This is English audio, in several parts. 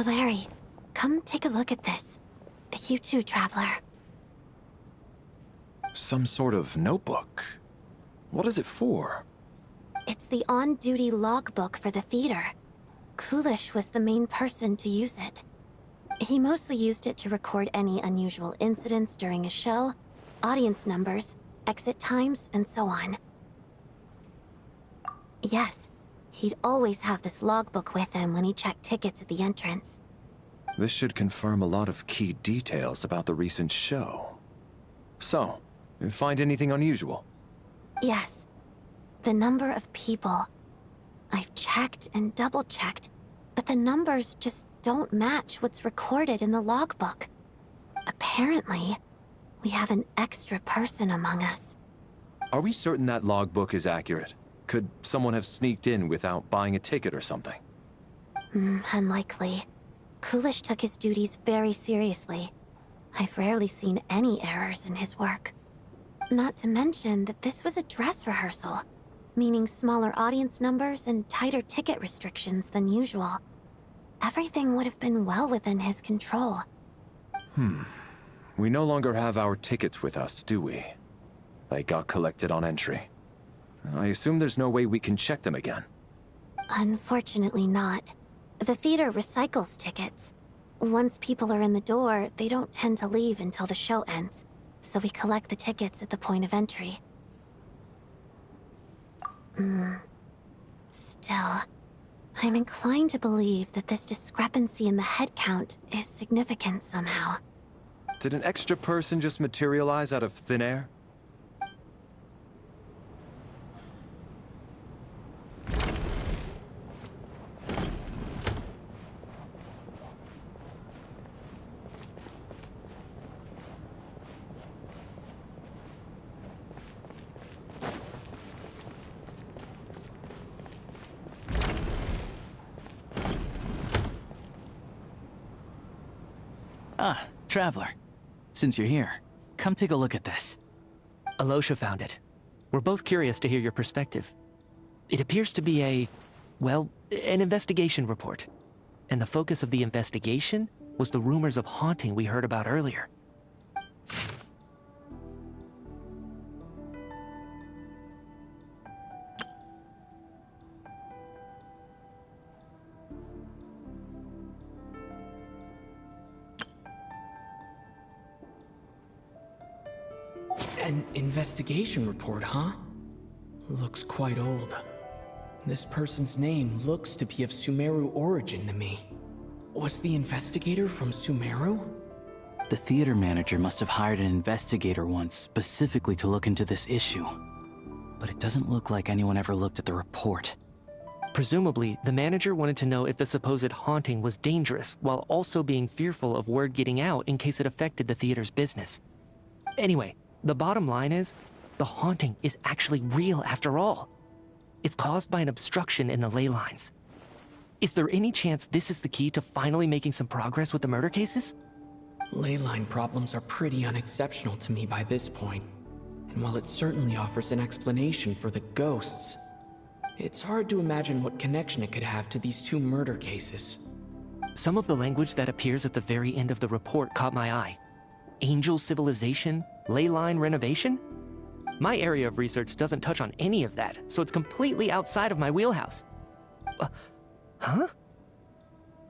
Larry, come take a look at this. You too, Traveler. Some sort of notebook. What is it for? It's the on-duty logbook for the theater. Kulish was the main person to use it. He mostly used it to record any unusual incidents during a show, audience numbers, exit times, and so on. Yes, he'd always have this logbook with him when he checked tickets at the entrance. This should confirm a lot of key details about the recent show. So, you find anything unusual? Yes. The number of people. I've checked and double-checked, but the numbers just don't match what's recorded in the logbook. Apparently, we have an extra person among us. Are we certain that logbook is accurate? Could someone have sneaked in without buying a ticket or something? Unlikely. Kulish took his duties very seriously. I've rarely seen any errors in his work. Not to mention that this was a dress rehearsal, meaning smaller audience numbers and tighter ticket restrictions than usual. Everything would have been well within his control. We no longer have our tickets with us, do we? They got collected on entry. I assume there's no way we can check them again. Unfortunately not. The theater recycles tickets. Once people are in the door, they don't tend to leave until the show ends, so we collect the tickets at the point of entry. Still, I'm inclined to believe that this discrepancy in the head count is significant somehow. Did an extra person just materialize out of thin air? Ah, Traveler. Since you're here, come take a look at this. Alosha found it. We're both curious to hear your perspective. It appears to be an investigation report. And the focus of the investigation was the rumors of haunting we heard about earlier. An investigation report, huh? Looks quite old. This person's name looks to be of Sumeru origin to me. Was the investigator from Sumeru? The theater manager must have hired an investigator once specifically to look into this issue. But it doesn't look like anyone ever looked at the report. Presumably, the manager wanted to know if the supposed haunting was dangerous, while also being fearful of word getting out in case it affected the theater's business. Anyway, the bottom line is, the haunting is actually real after all. It's caused by an obstruction in the ley lines. Is there any chance this is the key to finally making some progress with the murder cases? Ley line problems are pretty unexceptional to me by this point. And while it certainly offers an explanation for the ghosts, it's hard to imagine what connection it could have to these two murder cases. Some of the language that appears at the very end of the report caught my eye. Angel civilization, ley line renovation? My area of research doesn't touch on any of that, so it's completely outside of my wheelhouse. Huh?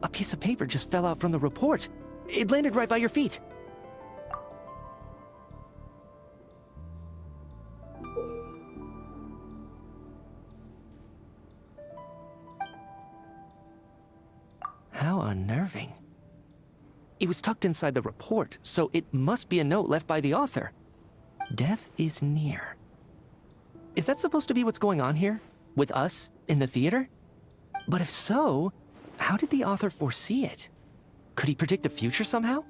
A piece of paper just fell out from the report. It landed right by your feet. How unnerving. It was tucked inside the report, so it must be a note left by the author. Death is near. Is that supposed to be what's going on here? With us, in the theater? But if so, how did the author foresee it? Could he predict the future somehow?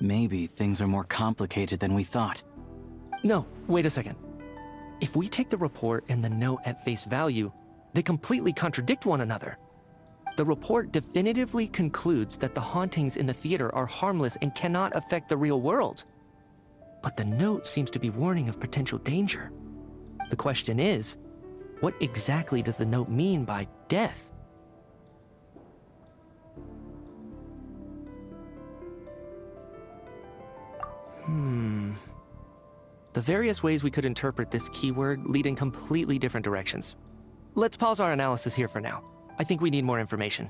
Maybe things are more complicated than we thought. No, wait a second. If we take the report and the note at face value, they completely contradict one another. The report definitively concludes that the hauntings in the theater are harmless and cannot affect the real world. But the note seems to be warning of potential danger. The question is, what exactly does the note mean by death? The various ways we could interpret this keyword lead in completely different directions. Let's pause our analysis here for now. I think we need more information.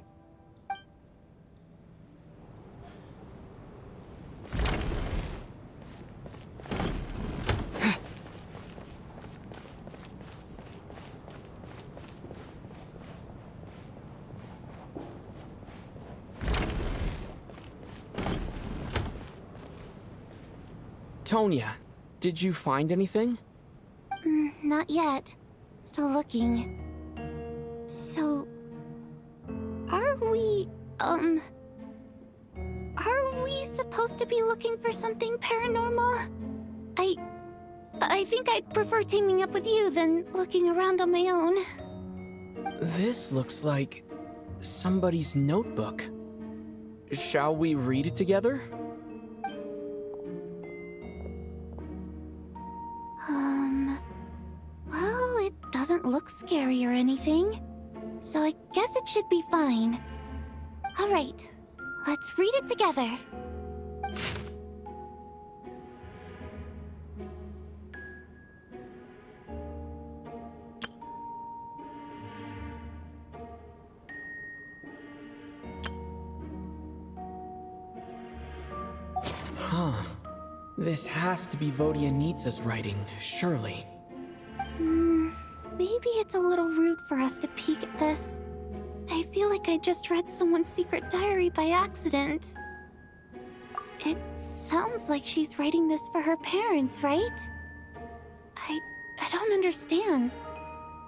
Tonya, did you find anything? Not yet. Still looking. So... Are we supposed to be looking for something paranormal? I think I'd prefer teaming up with you than looking around on my own. This looks like somebody's notebook. Shall we read it together? Well, it doesn't look scary or anything, so I guess it should be fine. Alright, let's read it together. Huh. This has to be Vodyanitsa's writing, surely. Maybe it's a little rude for us to peek at this. I feel like I just read someone's secret diary by accident. It sounds like she's writing this for her parents, right? I don't understand.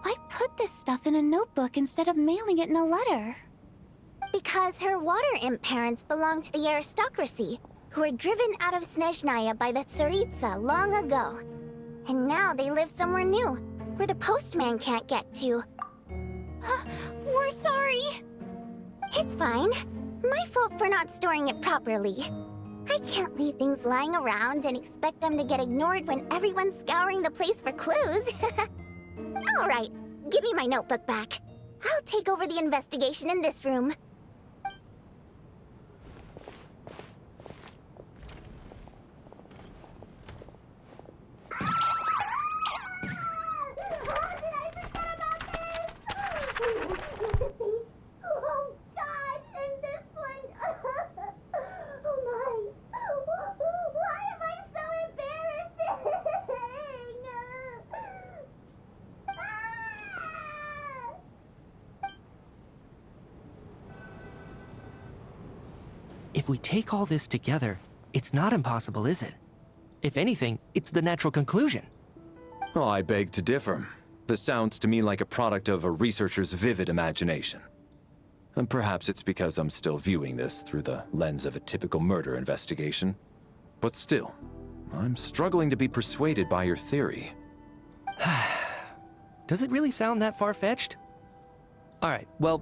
Why put this stuff in a notebook instead of mailing it in a letter? Because her water imp parents belong to the aristocracy, who were driven out of Snezhnaya by the Tsaritsa long ago. And now they live somewhere new, where the postman can't get to. We're sorry! It's fine. My fault for not storing it properly. I can't leave things lying around and expect them to get ignored when everyone's scouring the place for clues. Alright, give me my notebook back. I'll take over the investigation in this room. If we take all this together, it's not impossible, is it? If anything, it's the natural conclusion. Well, I beg to differ. This sounds to me like a product of a researcher's vivid imagination. And perhaps it's because I'm still viewing this through the lens of a typical murder investigation. But still, I'm struggling to be persuaded by your theory. Does it really sound that far-fetched? Alright, well,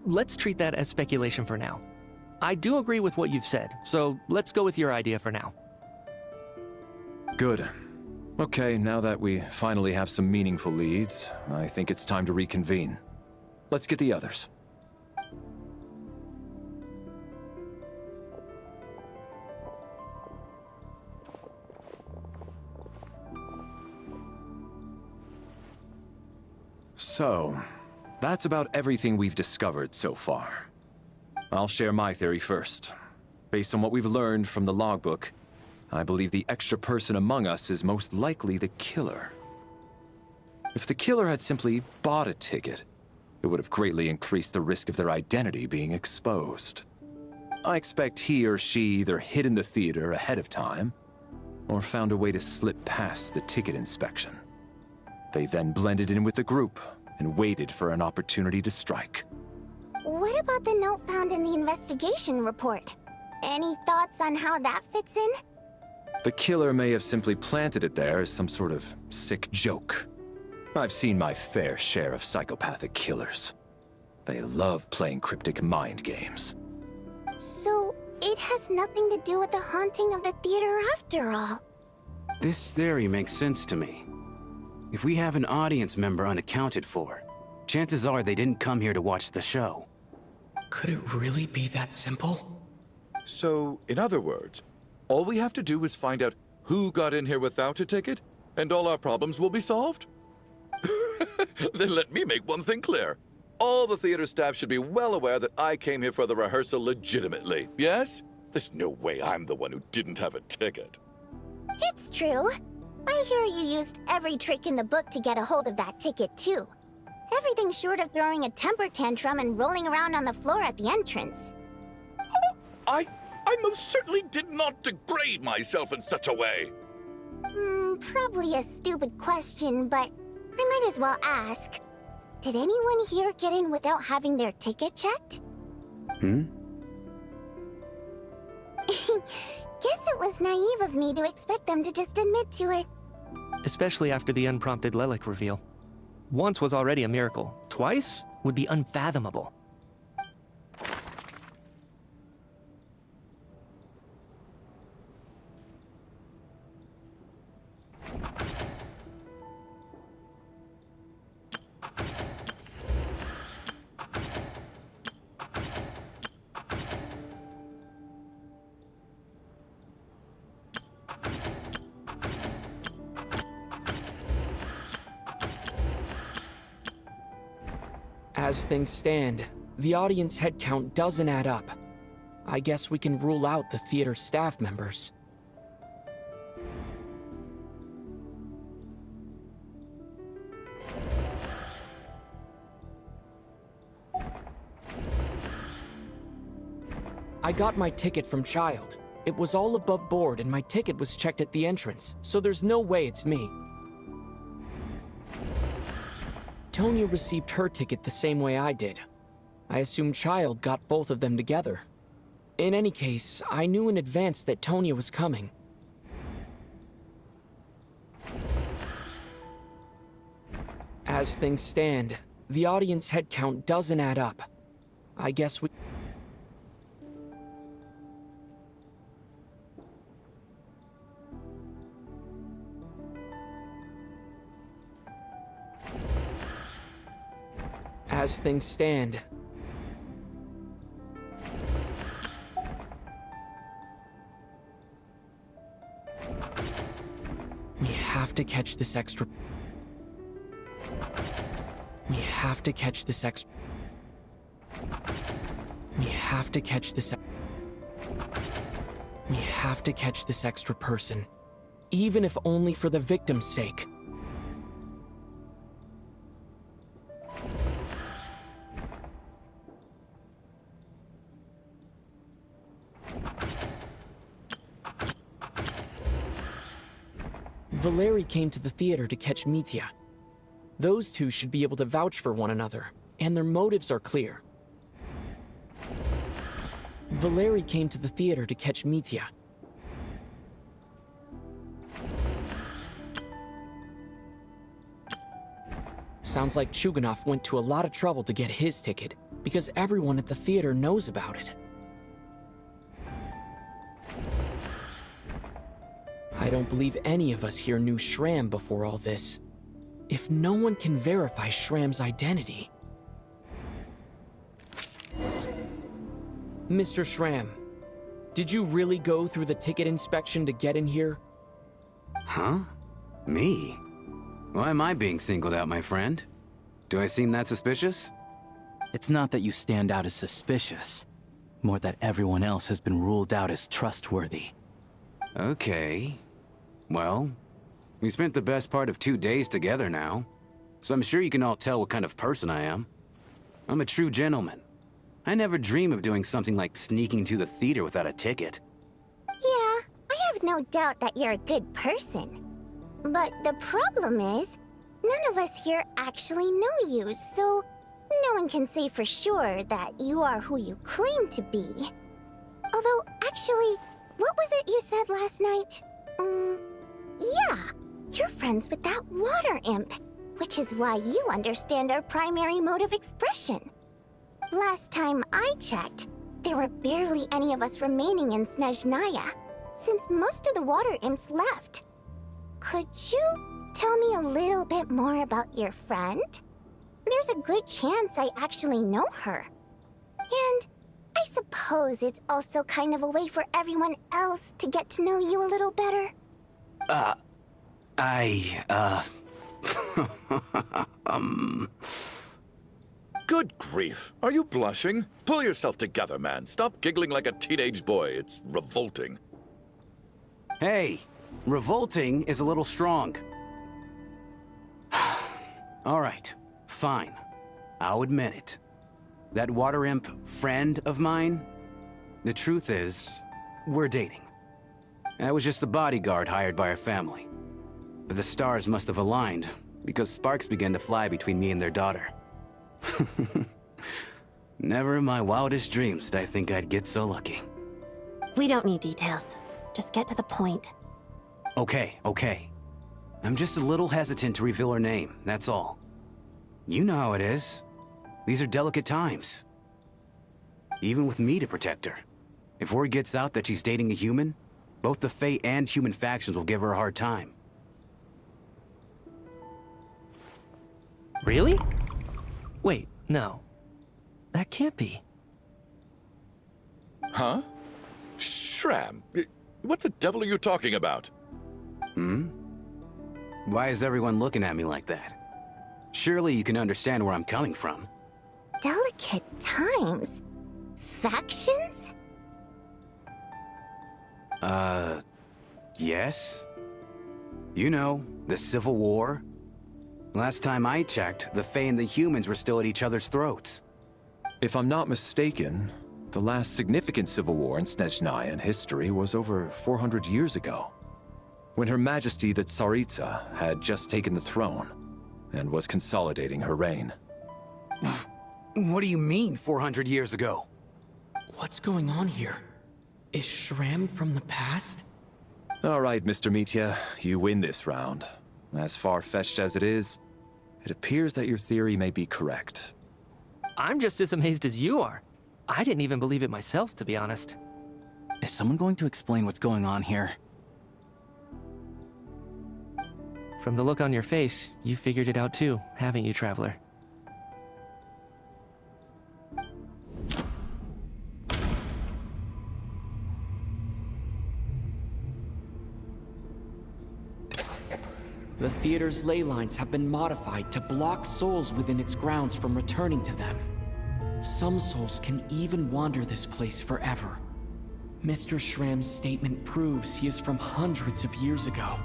let's treat that as speculation for now. I do agree with what you've said, so let's go with your idea for now. Good. Okay, now that we finally have some meaningful leads, I think it's time to reconvene. Let's get the others. So, that's about everything we've discovered so far. I'll share my theory first. Based on what we've learned from the logbook, I believe the extra person among us is most likely the killer. If the killer had simply bought a ticket, it would have greatly increased the risk of their identity being exposed. I expect he or she either hid in the theater ahead of time, or found a way to slip past the ticket inspection. They then blended in with the group and waited for an opportunity to strike. What about the note found in the investigation report? Any thoughts on how that fits in? The killer may have simply planted it there as some sort of sick joke. I've seen my fair share of psychopathic killers. They love playing cryptic mind games. So, it has nothing to do with the haunting of the theater after all. This theory makes sense to me. If we have an audience member unaccounted for, chances are they didn't come here to watch the show. Could it really be that simple? So, in other words, all we have to do is find out who got in here without a ticket, and all our problems will be solved? Then let me make one thing clear. All the theater staff should be well aware that I came here for the rehearsal legitimately, yes? There's no way I'm the one who didn't have a ticket. It's true. I hear you used every trick in the book to get a hold of that ticket, too. Everything short of throwing a temper tantrum and rolling around on the floor at the entrance. I most certainly did not degrade myself in such a way. Probably a stupid question, but I might as well ask. Did anyone here get in without having their ticket checked? Hmm? Guess it was naive of me to expect them to just admit to it. Especially after the unprompted Lelek reveal. Once was already a miracle. Twice would be unfathomable. As things stand, the audience head count doesn't add up. I guess we can rule out the theater staff members. I got my ticket from Child. It was all above board and my ticket was checked at the entrance, so there's no way it's me. Tonya received her ticket the same way I did. I assume Child got both of them together. In any case, I knew in advance that Tonya was coming. As things stand, the audience head count doesn't add up. I guess we... As things stand, we have to catch this extra. We have to catch this extra. We have to catch this. We have to catch this extra person, even if only for the victim's sake. Valeri came to the theater to catch Mitya. Those two should be able to vouch for one another, and their motives are clear. Valeri came to the theater to catch Mitya. Sounds like Chuganov went to a lot of trouble to get his ticket, because everyone at the theater knows about it. I don't believe any of us here knew Shram before all this. If no one can verify Shram's identity... Mr. Shram, did you really go through the ticket inspection to get in here? Huh? Me? Why am I being singled out, my friend? Do I seem that suspicious? It's not that you stand out as suspicious, more that everyone else has been ruled out as trustworthy. Okay. Well, we spent the best part of 2 days together now, so I'm sure you can all tell what kind of person I am. I'm a true gentleman. I never dream of doing something like sneaking to the theater without a ticket. Yeah, I have no doubt that you're a good person. But the problem is, none of us here actually know you, so no one can say for sure that you are who you claim to be. Although, actually, what was it you said last night? Yeah, you're friends with that water imp, which is why you understand our primary mode of expression. Last time I checked, there were barely any of us remaining in Snezhnaya, since most of the water imps left. Could you tell me a little bit more about your friend? There's a good chance I actually know her. And I suppose it's also kind of a way for everyone else to get to know you a little better. Good grief. Are you blushing? Pull yourself together, man. Stop giggling like a teenage boy. It's revolting. Hey, revolting is a little strong. All right, fine. I'll admit it. That water imp friend of mine, the truth is, we're dating. I was just the bodyguard hired by our family. But the stars must have aligned, because sparks began to fly between me and their daughter. Never in my wildest dreams did I think I'd get so lucky. We don't need details. Just get to the point. Okay. I'm just a little hesitant to reveal her name, that's all. You know how it is. These are delicate times. Even with me to protect her. If word gets out that she's dating a human, both the Fae and human factions will give her a hard time. Really? Wait, no. That can't be. Huh? Shram, what the devil are you talking about? Why is everyone looking at me like that? Surely you can understand where I'm coming from. Delicate times? Factions? Yes? You know, the Civil War? Last time I checked, the Fae and the humans were still at each other's throats. If I'm not mistaken, the last significant civil war in Snezhnaya history was over 400 years ago, when Her Majesty the Tsaritsa had just taken the throne and was consolidating her reign. What do you mean, 400 years ago? What's going on here? Is Shram from the past? All right, Mr. Mitya, you win this round. As far-fetched as it is, it appears that your theory may be correct. I'm just as amazed as you are. I didn't even believe it myself, to be honest. Is someone going to explain what's going on here? From the look on your face, you figured it out too, haven't you, Traveler? The theater's ley lines have been modified to block souls within its grounds from returning to them. Some souls can even wander this place forever. Mr. Shram's statement proves he is from hundreds of years ago.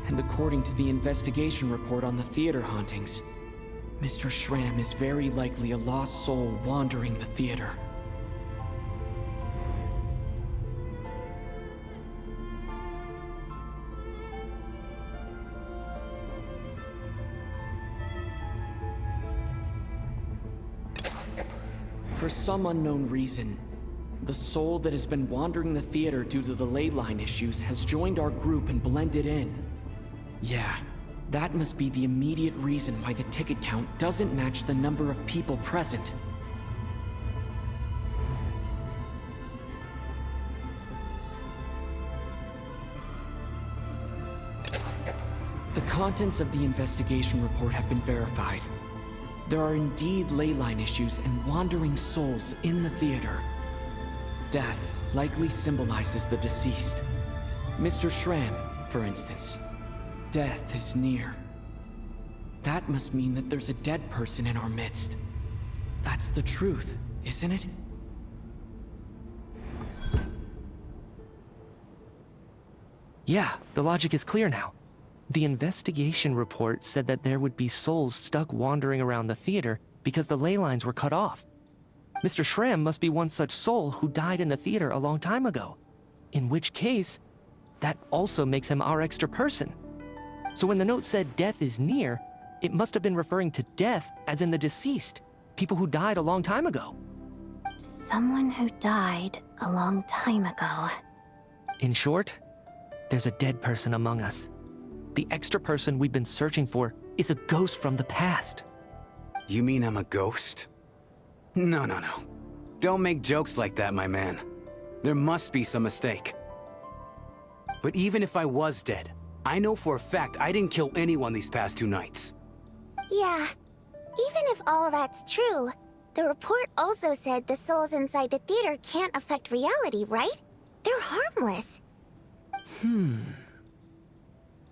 And according to the investigation report on the theater hauntings, Mr. Shram is very likely a lost soul wandering the theater. For some unknown reason, the soul that has been wandering the theater due to the ley line issues has joined our group and blended in. Yeah, that must be the immediate reason why the ticket count doesn't match the number of people present. The contents of the investigation report have been verified. There are indeed ley line issues and wandering souls in the theater. Death likely symbolizes the deceased. Mr. Shram, for instance. Death is near. That must mean that there's a dead person in our midst. That's the truth, isn't it? Yeah, the logic is clear now. The investigation report said that there would be souls stuck wandering around the theater because the ley lines were cut off. Mr. Shram must be one such soul who died in the theater a long time ago. In which case, that also makes him our extra person. So when the note said death is near, it must have been referring to death as in the deceased, people who died a long time ago. Someone who died a long time ago. In short, there's a dead person among us. The extra person we've been searching for is a ghost from the past. You mean I'm a ghost? No. Don't make jokes like that, my man. There must be some mistake. But even if I was dead, I know for a fact I didn't kill anyone these past 2 nights. Yeah, even if all that's true, the report also said the souls inside the theater can't affect reality, right? They're harmless.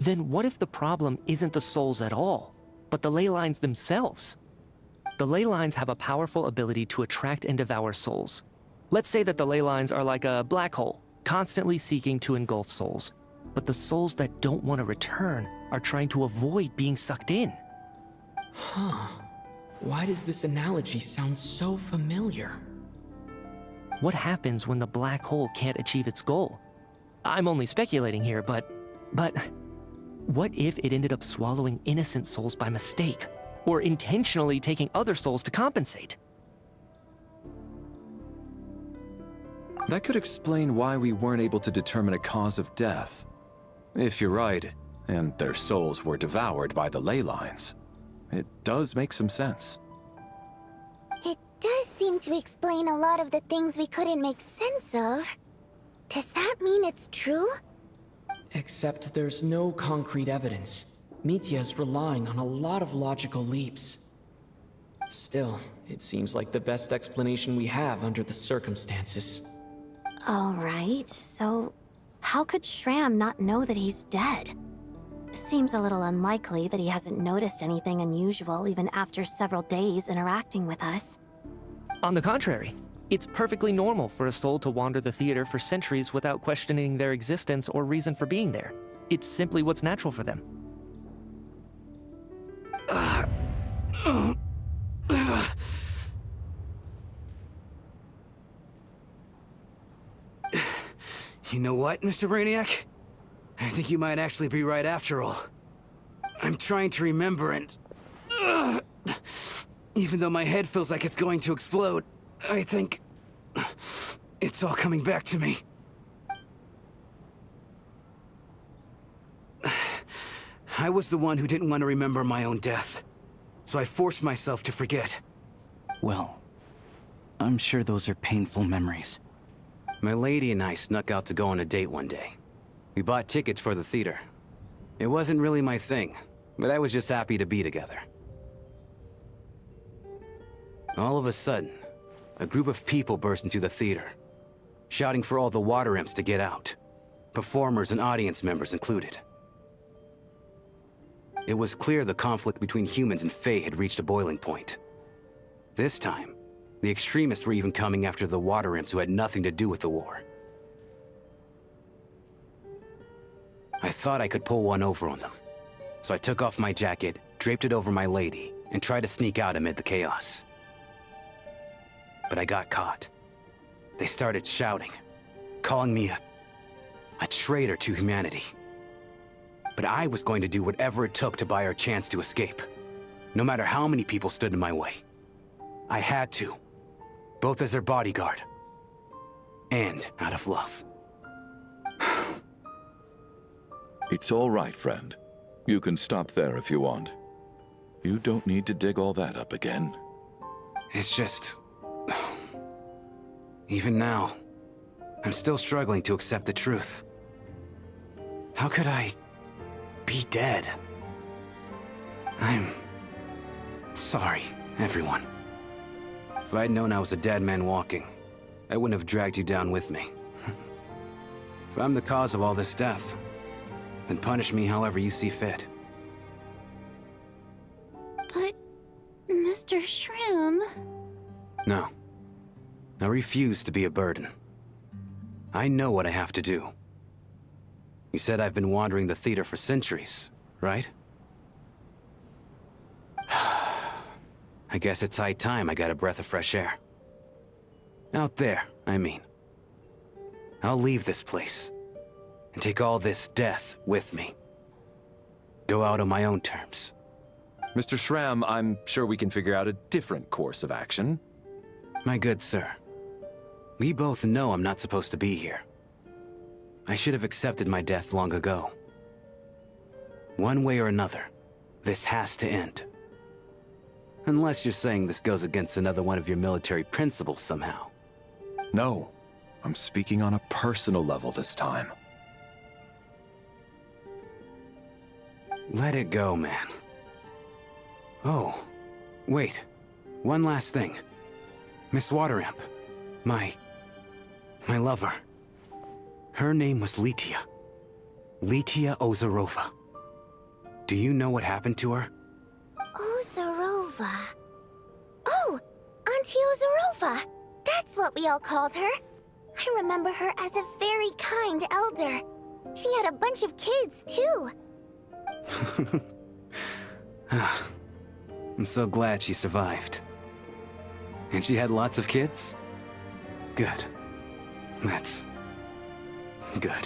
Then what if the problem isn't the souls at all, but the ley lines themselves? The ley lines have a powerful ability to attract and devour souls. Let's say that the ley lines are like a black hole, constantly seeking to engulf souls. But the souls that don't want to return are trying to avoid being sucked in. Huh. Why does this analogy sound so familiar? What happens when the black hole can't achieve its goal? I'm only speculating here, but what if it ended up swallowing innocent souls by mistake, or intentionally taking other souls to compensate? That could explain why we weren't able to determine a cause of death. If you're right, and their souls were devoured by the ley lines, it does make some sense. It does seem to explain a lot of the things we couldn't make sense of. Does that mean it's true? Except there's no concrete evidence. Mitya is relying on a lot of logical leaps. Still, it seems like the best explanation we have under the circumstances. All right, so how could Shram not know that he's dead? Seems a little unlikely that he hasn't noticed anything unusual even after several days interacting with us. On the contrary, it's perfectly normal for a soul to wander the theater for centuries without questioning their existence or reason for being there. It's simply what's natural for them. You know what, Mr. Brainiac? I think you might actually be right after all. I'm trying to remember and... even though my head feels like it's going to explode, I think... it's all coming back to me. I was the one who didn't want to remember my own death, so I forced myself to forget. Well, I'm sure those are painful memories. My lady and I snuck out to go on a date one day. We bought tickets for the theater. It wasn't really my thing, but I was just happy to be together. All of a sudden, a group of people burst into the theater, shouting for all the water imps to get out, performers and audience members included. It was clear the conflict between humans and Fae had reached a boiling point. This time, the extremists were even coming after the water imps who had nothing to do with the war. I thought I could pull one over on them, so I took off my jacket, draped it over my lady, and tried to sneak out amid the chaos. But I got caught. They started shouting, calling me a traitor to humanity. But I was going to do whatever it took to buy her a chance to escape, no matter how many people stood in my way. I had to, both as their bodyguard and out of love. It's all right, friend. You can stop there if you want. You don't need to dig all that up again. It's just... even now, I'm still struggling to accept the truth. How could I be dead? I'm sorry, everyone. If I'd known I was a dead man walking, I wouldn't have dragged you down with me. If I'm the cause of all this death, then punish me however you see fit. But, Mr. Shroom... No. I refuse to be a burden. I know what I have to do. You said I've been wandering the theater for centuries, right? I guess it's high time I got a breath of fresh air. Out there, I mean. I'll leave this place, and take all this death with me. Go out on my own terms. Mr. Shram, I'm sure we can figure out a different course of action. My good sir, we both know I'm not supposed to be here. I should have accepted my death long ago. One way or another, this has to end. Unless you're saying this goes against another one of your military principles somehow. No, I'm speaking on a personal level this time. Let it go, man. Oh, wait. One last thing. Miss Water Imp. My lover. Her name was Letia. Letia Ozarova. Do you know what happened to her? Ozarova. Oh, Auntie Ozarova. That's what we all called her. I remember her as a very kind elder. She had a bunch of kids, too. I'm so glad she survived. And she had lots of kids? Good. That's... good.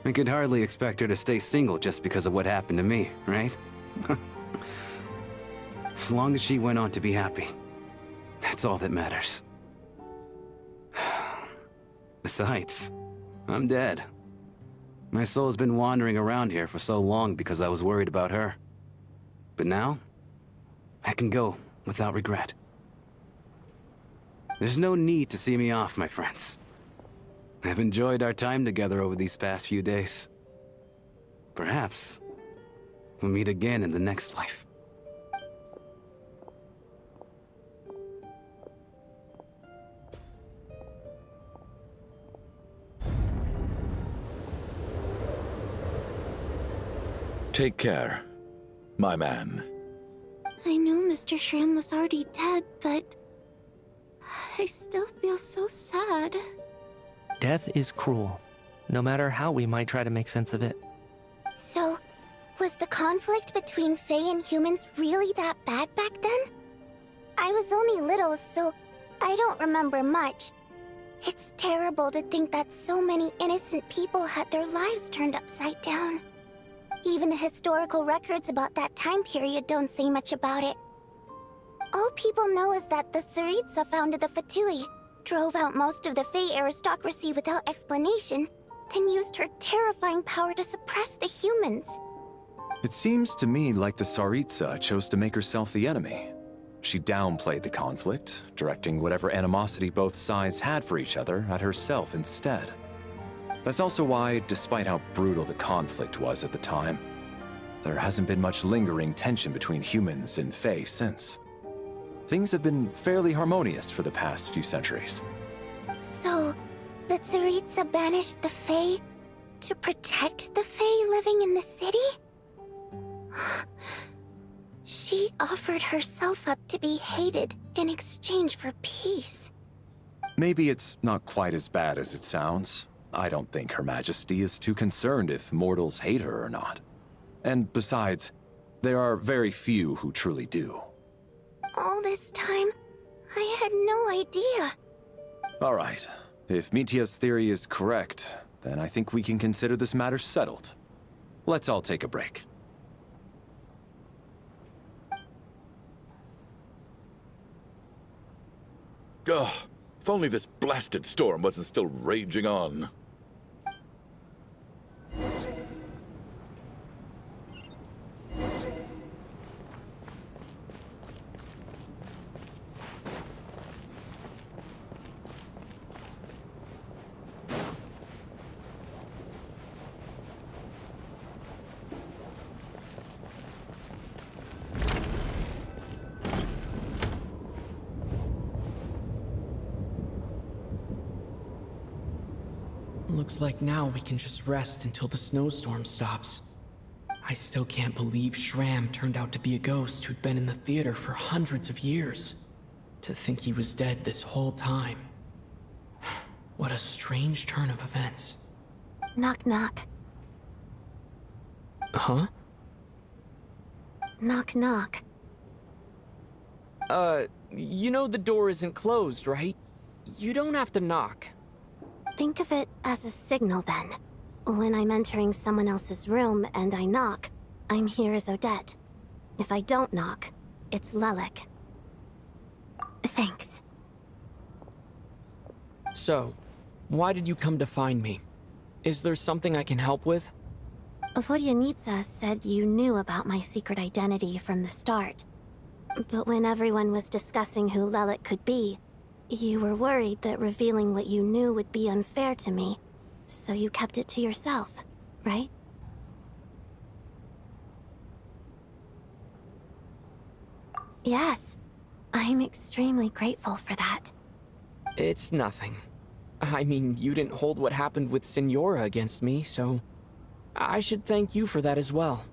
I could hardly expect her to stay single just because of what happened to me, right? As long as she went on to be happy, that's all that matters. Besides, I'm dead. My soul's been wandering around here for so long because I was worried about her. But now, I can go without regret. There's no need to see me off, my friends. I've enjoyed our time together over these past few days. Perhaps we'll meet again in the next life. Take care, my man. I knew Mr. Shram was already dead, but I still feel so sad. Death is cruel, no matter how we might try to make sense of it. So, was the conflict between Fae and humans really that bad back then? I was only little, so I don't remember much. It's terrible to think that so many innocent people had their lives turned upside down. Even the historical records about that time period don't say much about it. All people know is that the Tsaritsa founded the Fatui, drove out most of the Fae aristocracy without explanation, then used her terrifying power to suppress the humans. It seems to me like the Tsaritsa chose to make herself the enemy. She downplayed the conflict, directing whatever animosity both sides had for each other at herself instead. That's also why, despite how brutal the conflict was at the time, there hasn't been much lingering tension between humans and Fae since. Things have been fairly harmonious for the past few centuries. So, the Tsaritsa banished the Fae to protect the Fae living in the city? She offered herself up to be hated in exchange for peace. Maybe it's not quite as bad as it sounds. I don't think Her Majesty is too concerned if mortals hate her or not. And besides, there are very few who truly do. All this time, I had no idea. All right. If Mitia's theory is correct, then I think we can consider this matter settled. Let's all take a break. Ugh, if only this blasted storm wasn't still raging on. Looks like now we can just rest until the snowstorm stops. I still can't believe Shram turned out to be a ghost who'd been in the theater for hundreds of years. To think he was dead this whole time. What a strange turn of events. Knock knock. Huh? Knock knock. You know the door isn't closed, right? You don't have to knock. Think of it as a signal then. When I'm entering someone else's room and I knock, I'm here as Odette. If I don't knock, it's Lelik. Thanks. So, why did you come to find me? Is there something I can help with? Vodyanitsa said you knew about my secret identity from the start. But when everyone was discussing who Lelik could be, you were worried that revealing what you knew would be unfair to me, so you kept it to yourself, right? Yes, I'm extremely grateful for that. It's nothing. I mean, you didn't hold what happened with Signora against me, so I should thank you for that as well.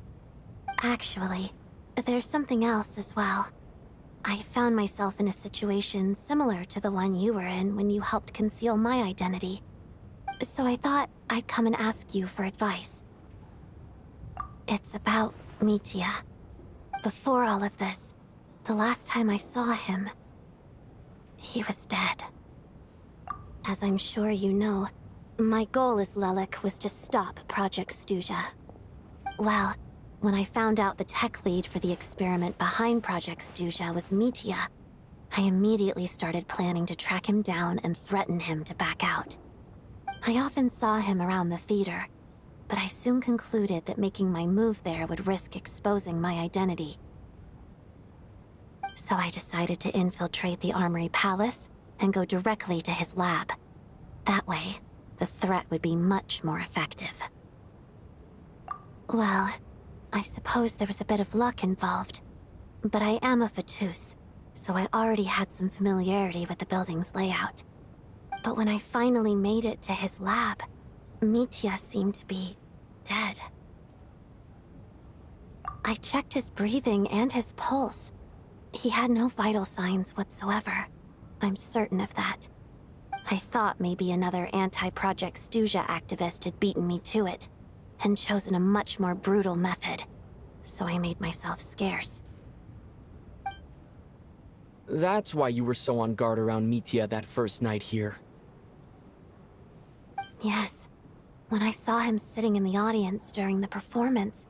Actually, there's something else as well. I found myself in a situation similar to the one you were in when you helped conceal my identity. So I thought I'd come and ask you for advice. It's about Mitya. Before all of this, the last time I saw him, he was dead. As I'm sure you know, my goal as Lelik was to stop Project Snezhnaya. Well, when I found out the tech lead for the experiment behind Project Snezhnaya was Mitya, I immediately started planning to track him down and threaten him to back out. I often saw him around the theater, but I soon concluded that making my move there would risk exposing my identity. So I decided to infiltrate the Armory Palace and go directly to his lab. That way, the threat would be much more effective. Well, I suppose there was a bit of luck involved, but I am a Fatus, so I already had some familiarity with the building's layout. But when I finally made it to his lab, Mitya seemed to be dead. I checked his breathing and his pulse. He had no vital signs whatsoever. I'm certain of that. I thought maybe another anti-Project Snezhnaya activist had beaten me to it, and chosen a much more brutal method, so I made myself scarce. That's why you were so on guard around Mitya that first night here. Yes. When I saw him sitting in the audience during the performance,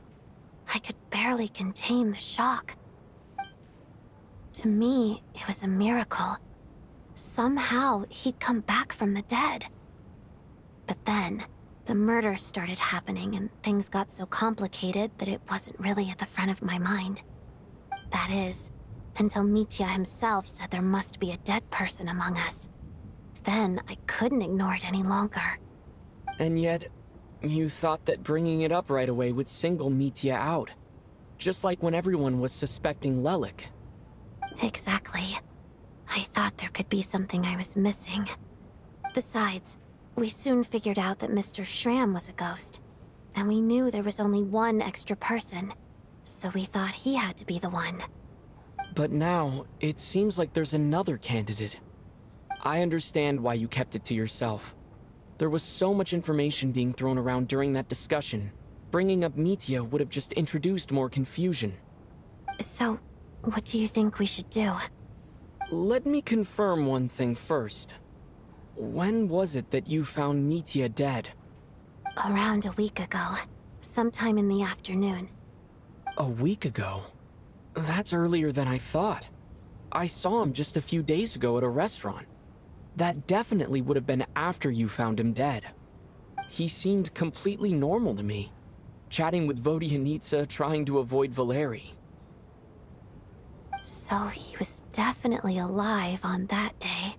I could barely contain the shock. To me, it was a miracle. Somehow, he'd come back from the dead. But then, the murders started happening and things got so complicated that it wasn't really at the front of my mind. That is, until Mitya himself said there must be a dead person among us. Then, I couldn't ignore it any longer. And yet, you thought that bringing it up right away would single Mitya out. Just like when everyone was suspecting Lelik. Exactly. I thought there could be something I was missing. Besides, we soon figured out that Mr. Schramm was a ghost. And we knew there was only one extra person. So we thought he had to be the one. But now, it seems like there's another candidate. I understand why you kept it to yourself. There was so much information being thrown around during that discussion. Bringing up Mitya would have just introduced more confusion. So, what do you think we should do? Let me confirm one thing first. When was it that you found Mitya dead? Around a week ago. Sometime in the afternoon. A week ago? That's earlier than I thought. I saw him just a few days ago at a restaurant. That definitely would have been after you found him dead. He seemed completely normal to me, chatting with Vodyanitsa, trying to avoid Valeri. So he was definitely alive on that day.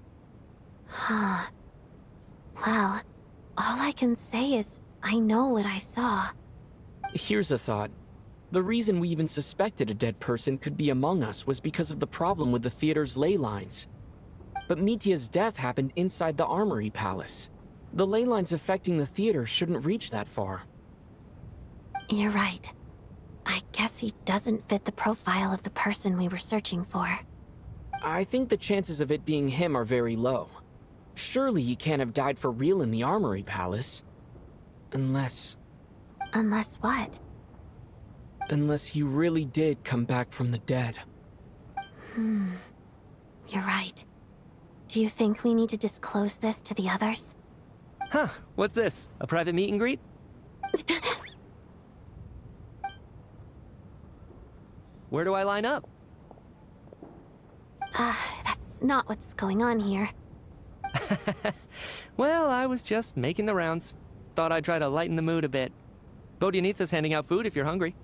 Huh. Well, all I can say is I know what I saw. Here's a thought. The reason we even suspected a dead person could be among us was because of the problem with the theater's ley lines. But Mitya's death happened inside the Armory Palace. The ley lines affecting the theater shouldn't reach that far. You're right. I guess he doesn't fit the profile of the person we were searching for. I think the chances of it being him are very low. Surely he can't have died for real in the Armory Palace. Unless what? Unless he really did come back from the dead. You're right. Do you think we need to disclose this to the others? Huh, what's this? A private meet and greet? Where do I line up? That's not what's going on here. Well, I was just making the rounds. Thought I'd try to lighten the mood a bit. Vodyanitsa's handing out food if you're hungry.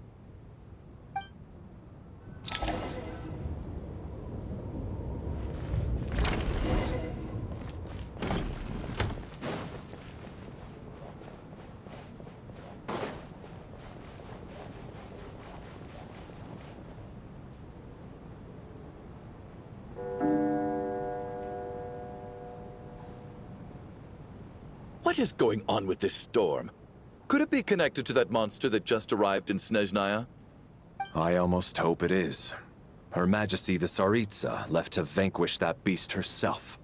What is going on with this storm? Could it be connected to that monster that just arrived in Snezhnaya? I almost hope it is. Her Majesty the Tsaritsa left to vanquish that beast herself.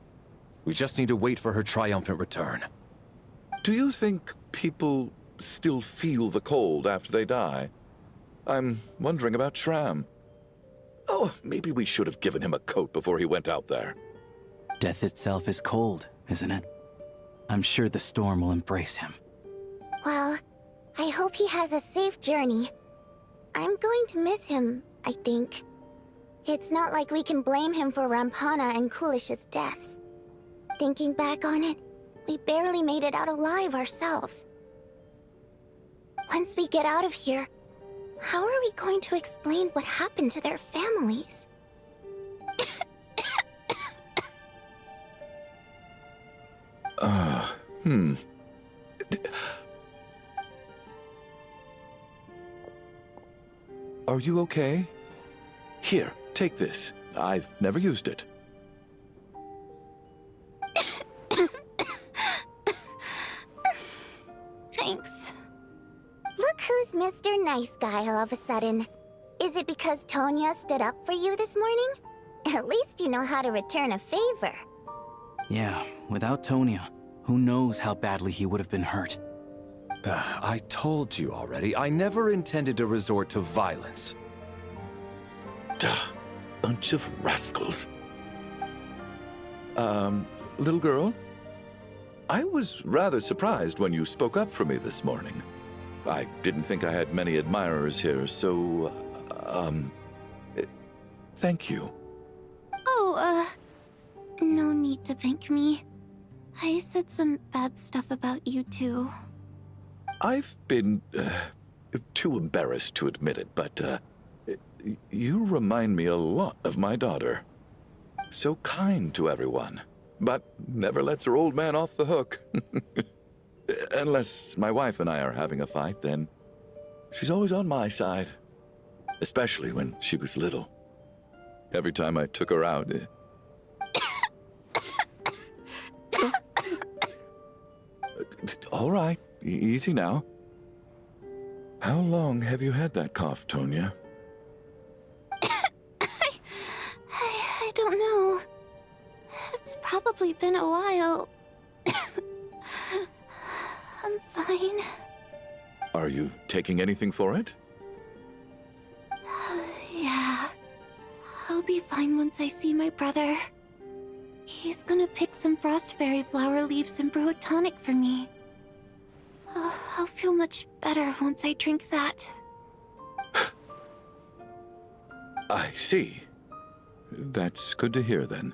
We just need to wait for her triumphant return. Do you think people still feel the cold after they die? I'm wondering about Shram. Oh, maybe we should have given him a coat before he went out there. Death itself is cold, isn't it? I'm sure the storm will embrace him. Well, I hope he has a safe journey. I'm going to miss him, I think. It's not like we can blame him for Rampana and Kulish's deaths. Thinking back on it, we barely made it out alive ourselves. Once we get out of here, how are we going to explain what happened to their families? Are you okay? Here, take this. I've never used it. Thanks. Look who's Mr. Nice Guy all of a sudden. Is it because Tonya stood up for you this morning? At least you know how to return a favor. Yeah, without Tonya, who knows how badly he would have been hurt. I told you already, I never intended to resort to violence. Duh, bunch of rascals. Little girl? I was rather surprised when you spoke up for me this morning. I didn't think I had many admirers here, so, thank you. Oh, no need to thank me. I said some bad stuff about you too. I've been, too embarrassed to admit it, but, you remind me a lot of my daughter. So kind to everyone, but never lets her old man off the hook. Unless my wife and I are having a fight, then she's always on my side. Especially when she was little. Every time I took her out... All right, easy now. How long have you had that cough, Tonya? I don't know. It's probably been a while. I'm fine. Are you taking anything for it? Yeah. I'll be fine once I see my brother. He's gonna pick some frost fairy flower leaves and brew a tonic for me. I'll feel much better once I drink that. I see. That's good to hear, then.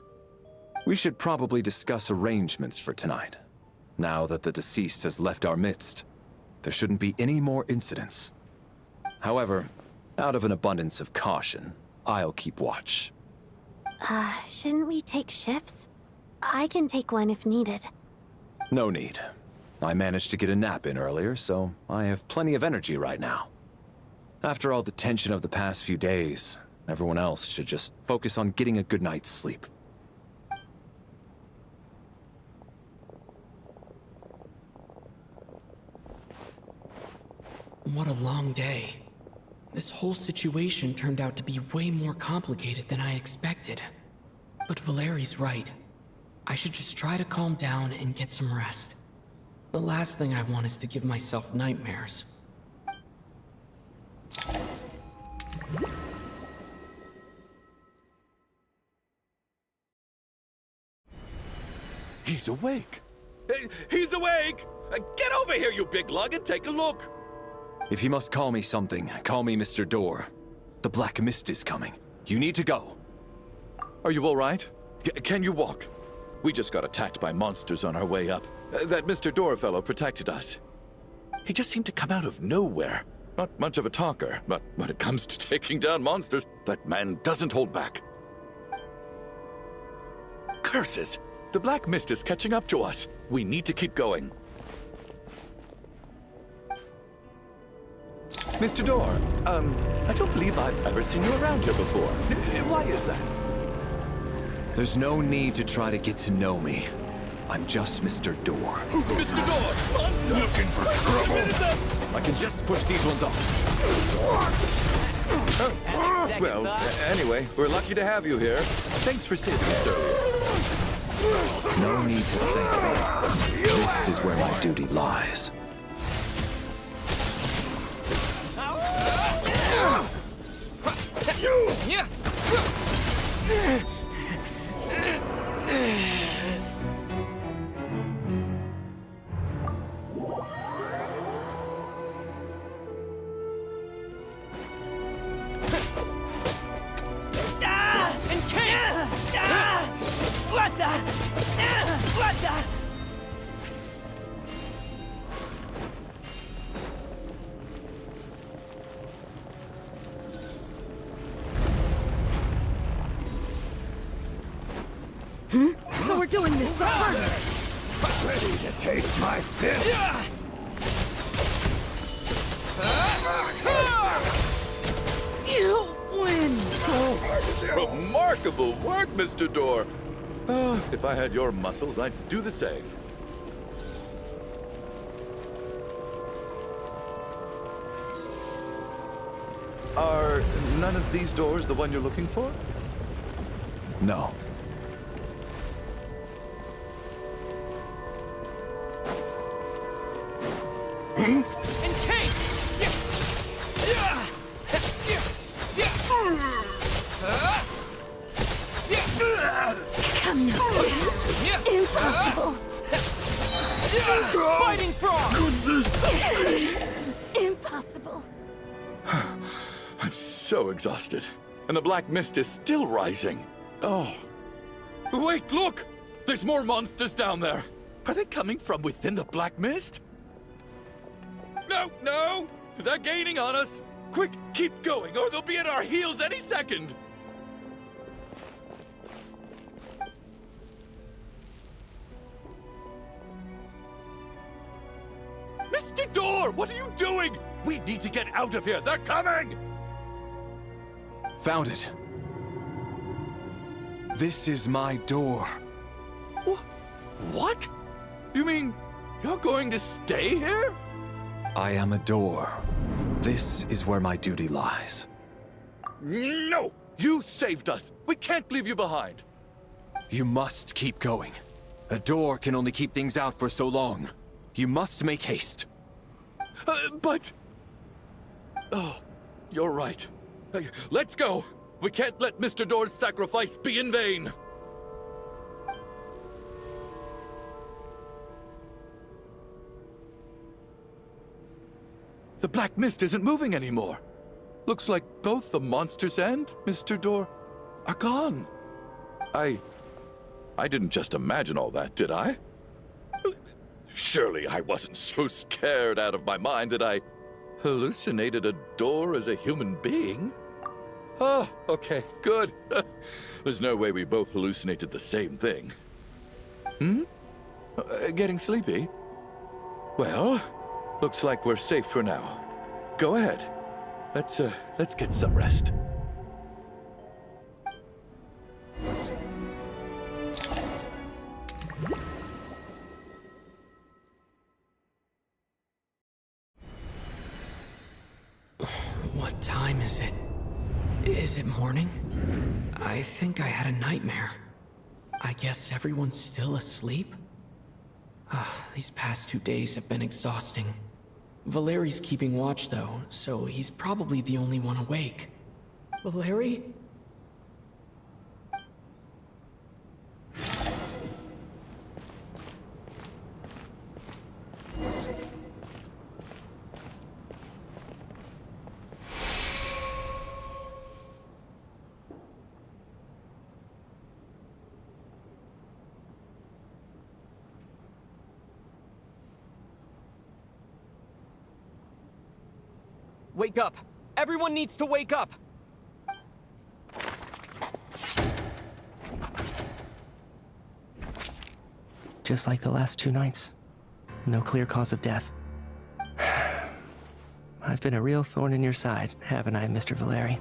We should probably discuss arrangements for tonight. Now that the deceased has left our midst, there shouldn't be any more incidents. However, out of an abundance of caution, I'll keep watch. Shouldn't we take shifts? I can take one if needed. No need. I managed to get a nap in earlier, so I have plenty of energy right now. After all the tension of the past few days, everyone else should just focus on getting a good night's sleep. What a long day. This whole situation turned out to be way more complicated than I expected. But Valeri's right. I should just try to calm down and get some rest. The last thing I want is to give myself nightmares. He's awake. He's awake! Get over here, you big lug, and take a look. If you must call me something, call me Mr. Door. The Black Mist is coming. You need to go. Are you all right? Can you walk? We just got attacked by monsters on our way up. That Mr. Door fellow protected us. He just seemed to come out of nowhere. Not much of a talker, but when it comes to taking down monsters, that man doesn't hold back. Curses! The Black Mist is catching up to us. We need to keep going. Mr. Door, I don't believe I've ever seen you around here before. Why is that? There's no need to try to get to know me. I'm just Mr. Door. Mr. Door! Monster! Looking for trouble? I can just push these ones off. Well, anyway, we're lucky to have you here. Thanks for saving us earlier. No need to thank me. This is where my duty lies. So we're doing this the hard way. Ready to taste my fist? You win. Remarkable work, Mr. Door. If I had your muscles, I'd do the same. Are none of these doors the one you're looking for? No. Come now. Impossible. Fighting frog! Impossible. I'm so exhausted. And the black mist is still rising. Oh. Wait, look! There's more monsters down there. Are they coming from within the black mist? No, no! They're gaining on us! Quick, keep going, or they'll be at our heels any second! Mr. Door, what are you doing? We need to get out of here. They're coming! Found it. This is my door. What? You mean you're going to stay here? I am a door. This is where my duty lies. No! You saved us. We can't leave you behind. You must keep going. A door can only keep things out for so long. You must make haste. But... Oh, you're right. Let's go. We can't let Mr. Door's sacrifice be in vain. The black mist isn't moving anymore. Looks like both the monsters and Mr. Door are gone. I didn't just imagine all that, did I? Surely I wasn't so scared out of my mind that I hallucinated a door as a human being. Oh, okay, good. There's no way we both hallucinated the same thing. Getting sleepy? Well, looks like we're safe for now. Go ahead. Let's get some rest. What time is it? Is it morning? I think I had a nightmare. I guess everyone's still asleep? These past 2 days have been exhausting. Valeri's keeping watch though, so he's probably the only one awake. Valeri? Wake up! Everyone needs to wake up! Just like the last 2 nights. No clear cause of death. I've been a real thorn in your side, haven't I, Mr. Valeri?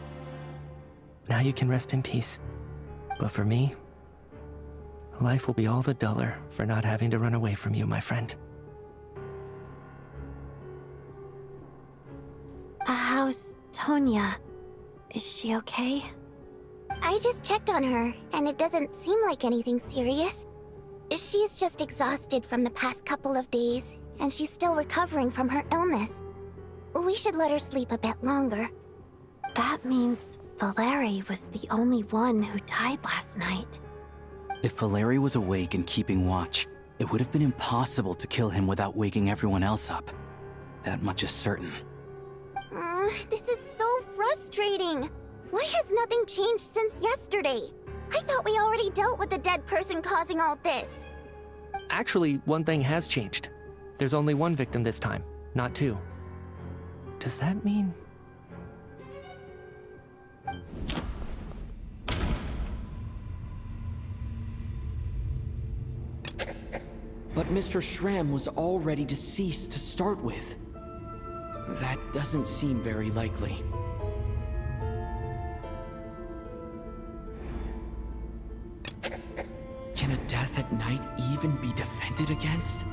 Now you can rest in peace. But for me, life will be all the duller for not having to run away from you, my friend. How's Tonya? Is she okay? I just checked on her, and it doesn't seem like anything serious. She's just exhausted from the past couple of days, and she's still recovering from her illness. We should let her sleep a bit longer. That means Valeri was the only one who died last night. If Valeri was awake and keeping watch, it would have been impossible to kill him without waking everyone else up. That much is certain. This is so frustrating. Why has nothing changed since yesterday? I thought we already dealt with the dead person causing all this. Actually, one thing has changed. There's only one victim this time, not two. Does that mean... But Mr. Schramm was already deceased to start with. That doesn't seem very likely. Can a death at night even be defended against?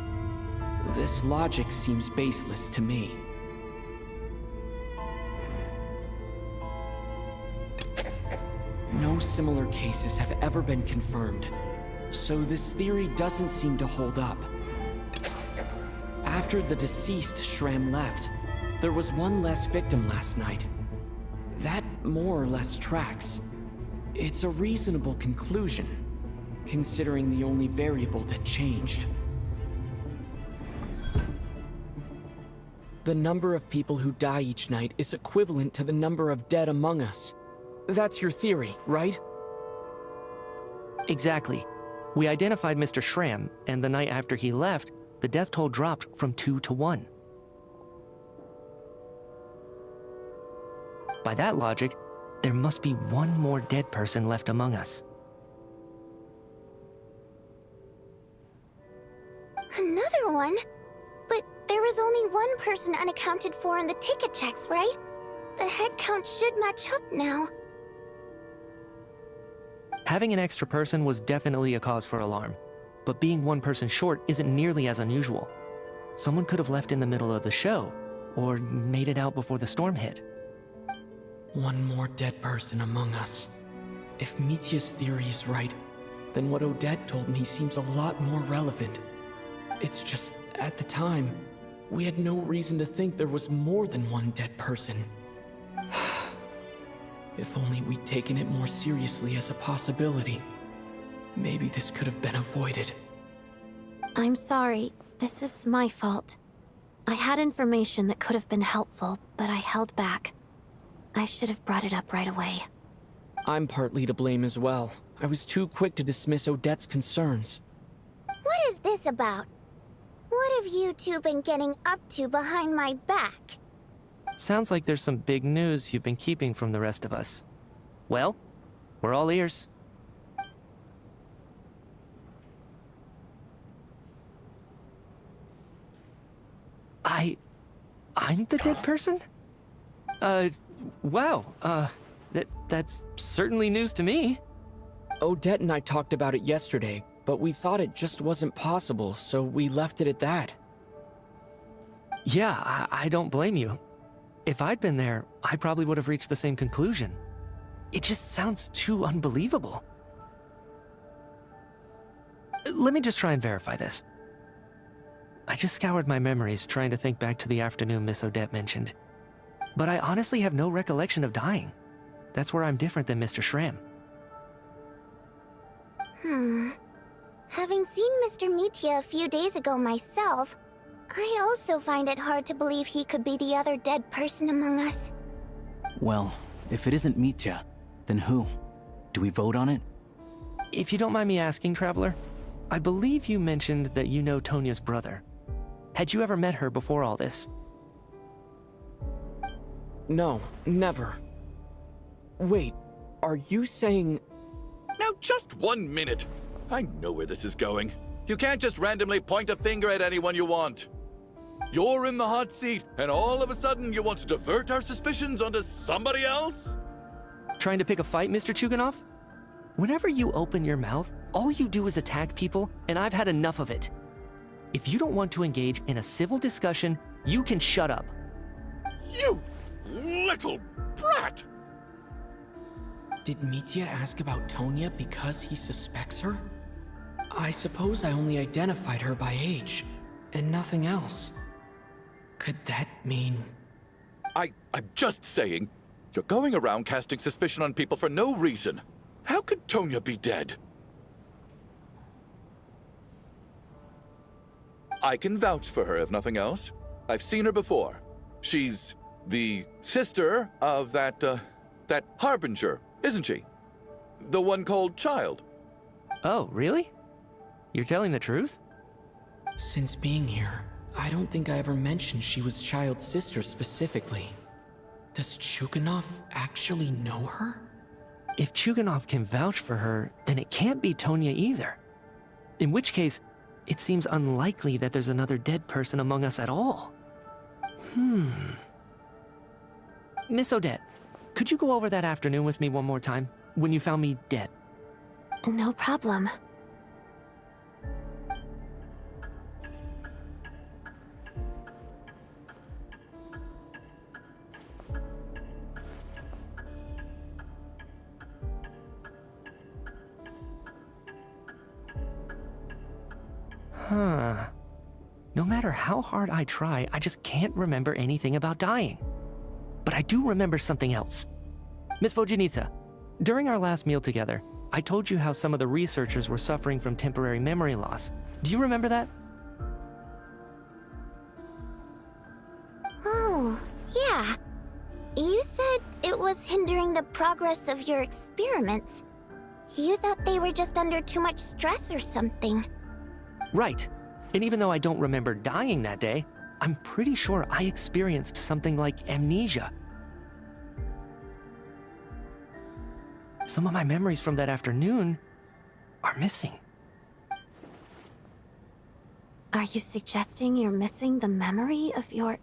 This logic seems baseless to me. No similar cases have ever been confirmed, so this theory doesn't seem to hold up. After the deceased Schramm left, there was one less victim last night. That more or less tracks. It's a reasonable conclusion, considering the only variable that changed. The number of people who die each night is equivalent to the number of dead among us. That's your theory, right? Exactly. We identified Mr. Schramm, and the night after he left, the death toll dropped from 2 to 1. By that logic, there must be one more dead person left among us. Another one? But there was only one person unaccounted for in the ticket checks, right? The head count should match up now. Having an extra person was definitely a cause for alarm, but being one person short isn't nearly as unusual. Someone could have left in the middle of the show, or made it out before the storm hit. One more dead person among us. If Mitya's theory is right, then what Odette told me seems a lot more relevant. It's just, at the time, we had no reason to think there was more than one dead person. If only we'd taken it more seriously as a possibility, maybe this could have been avoided. I'm sorry. This is my fault. I had information that could have been helpful, but I held back. I should have brought it up right away. I'm partly to blame as well. I was too quick to dismiss Odette's concerns. What is this about? What have you two been getting up to behind my back? Sounds like there's some big news you've been keeping from the rest of us. Well, we're all ears. I'm the dead person? Wow, that's certainly news to me. Odette and I talked about it yesterday, but we thought it just wasn't possible, so we left it at that. Yeah, I don't blame you. If I'd been there, I probably would have reached the same conclusion. It just sounds too unbelievable. Let me just try and verify this. I just scoured my memories trying to think back to the afternoon Miss Odette mentioned. But I honestly have no recollection of dying. That's where I'm different than Mr. Schramm. Having seen Mr. Mitya a few days ago myself, I also find it hard to believe he could be the other dead person among us. Well, if it isn't Mitya, then who? Do we vote on it? If you don't mind me asking, Traveler, I believe you mentioned that you know Tonya's brother. Had you ever met her before all this? No, never. Wait, are you saying... Now just 1 minute. I know where this is going. You can't just randomly point a finger at anyone you want. You're in the hot seat, and all of a sudden you want to divert our suspicions onto somebody else? Trying to pick a fight, Mr. Chuganov? Whenever you open your mouth, all you do is attack people, and I've had enough of it. If you don't want to engage in a civil discussion, you can shut up. You little brat! Did Mitya ask about Tonya because he suspects her? I suppose I only identified her by age, and nothing else. Could that mean... I'm just saying, you're going around casting suspicion on people for no reason. How could Tonya be dead? I can vouch for her, if nothing else. I've seen her before. She's the sister of that Harbinger, isn't she? The one called Child. Oh, really? You're telling the truth? Since being here, I don't think I ever mentioned she was Child's sister specifically. Does Chuganov actually know her? If Chuganov can vouch for her, then it can't be Tonya either. In which case, it seems unlikely that there's another dead person among us at all. Miss Odette, could you go over that afternoon with me one more time, when you found me dead? No problem. Huh. No matter how hard I try, I just can't remember anything about dying. But I do remember something else. Miss Vojanitsa, during our last meal together, I told you how some of the researchers were suffering from temporary memory loss. Do you remember that? Oh, yeah. You said it was hindering the progress of your experiments. You thought they were just under too much stress or something. Right. And even though I don't remember dying that day, I'm pretty sure I experienced something like amnesia. Some of my memories from that afternoon are missing. Are you suggesting you're missing the memory of your...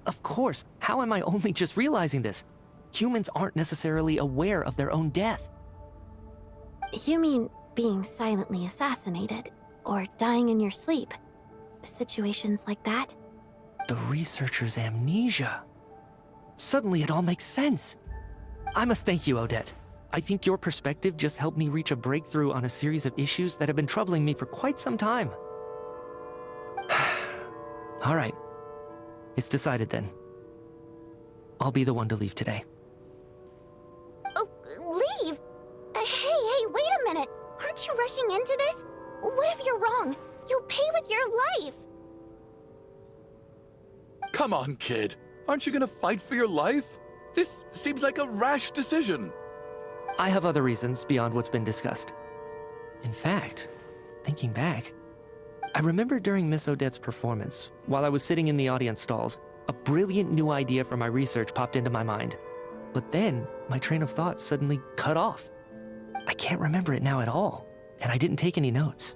Of course. How am I only just realizing this? Humans aren't necessarily aware of their own death. You mean being silently assassinated, or dying in your sleep? Situations like that? The researcher's amnesia. Suddenly it all makes sense. I must thank you, Odette. I think your perspective just helped me reach a breakthrough on a series of issues that have been troubling me for quite some time. All right. It's decided then. I'll be the one to leave today. Oh, leave? Hey, wait a minute. Aren't you rushing into this? What if you're wrong? You'll pay with your life. Come on, kid. Aren't you gonna fight for your life? This seems like a rash decision. I have other reasons beyond what's been discussed. In fact, thinking back, I remember during Miss Odette's performance, while I was sitting in the audience stalls, a brilliant new idea for my research popped into my mind. But then, my train of thought suddenly cut off. I can't remember it now at all, and I didn't take any notes.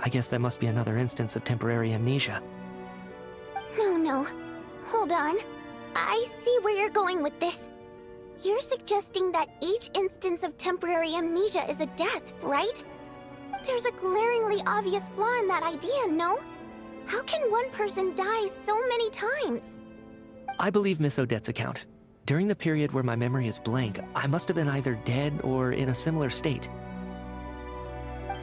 I guess that must be another instance of temporary amnesia. No. Hold on. I see where you're going with this. You're suggesting that each instance of temporary amnesia is a death, right? There's a glaringly obvious flaw in that idea, no? How can one person die so many times? I believe Miss Odette's account. During the period where my memory is blank, I must have been either dead or in a similar state.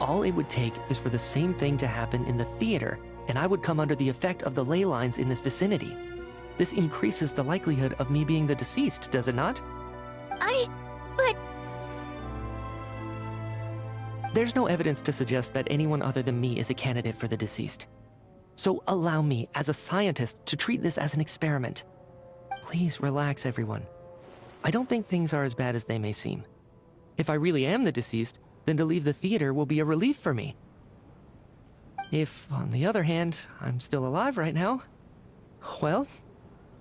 All it would take is for the same thing to happen in the theater, and I would come under the effect of the ley lines in this vicinity. This increases the likelihood of me being the deceased, does it not? But... There's no evidence to suggest that anyone other than me is a candidate for the deceased. So allow me, as a scientist, to treat this as an experiment. Please relax, everyone. I don't think things are as bad as they may seem. If I really am the deceased, then to leave the theater will be a relief for me. If, on the other hand, I'm still alive right now, well,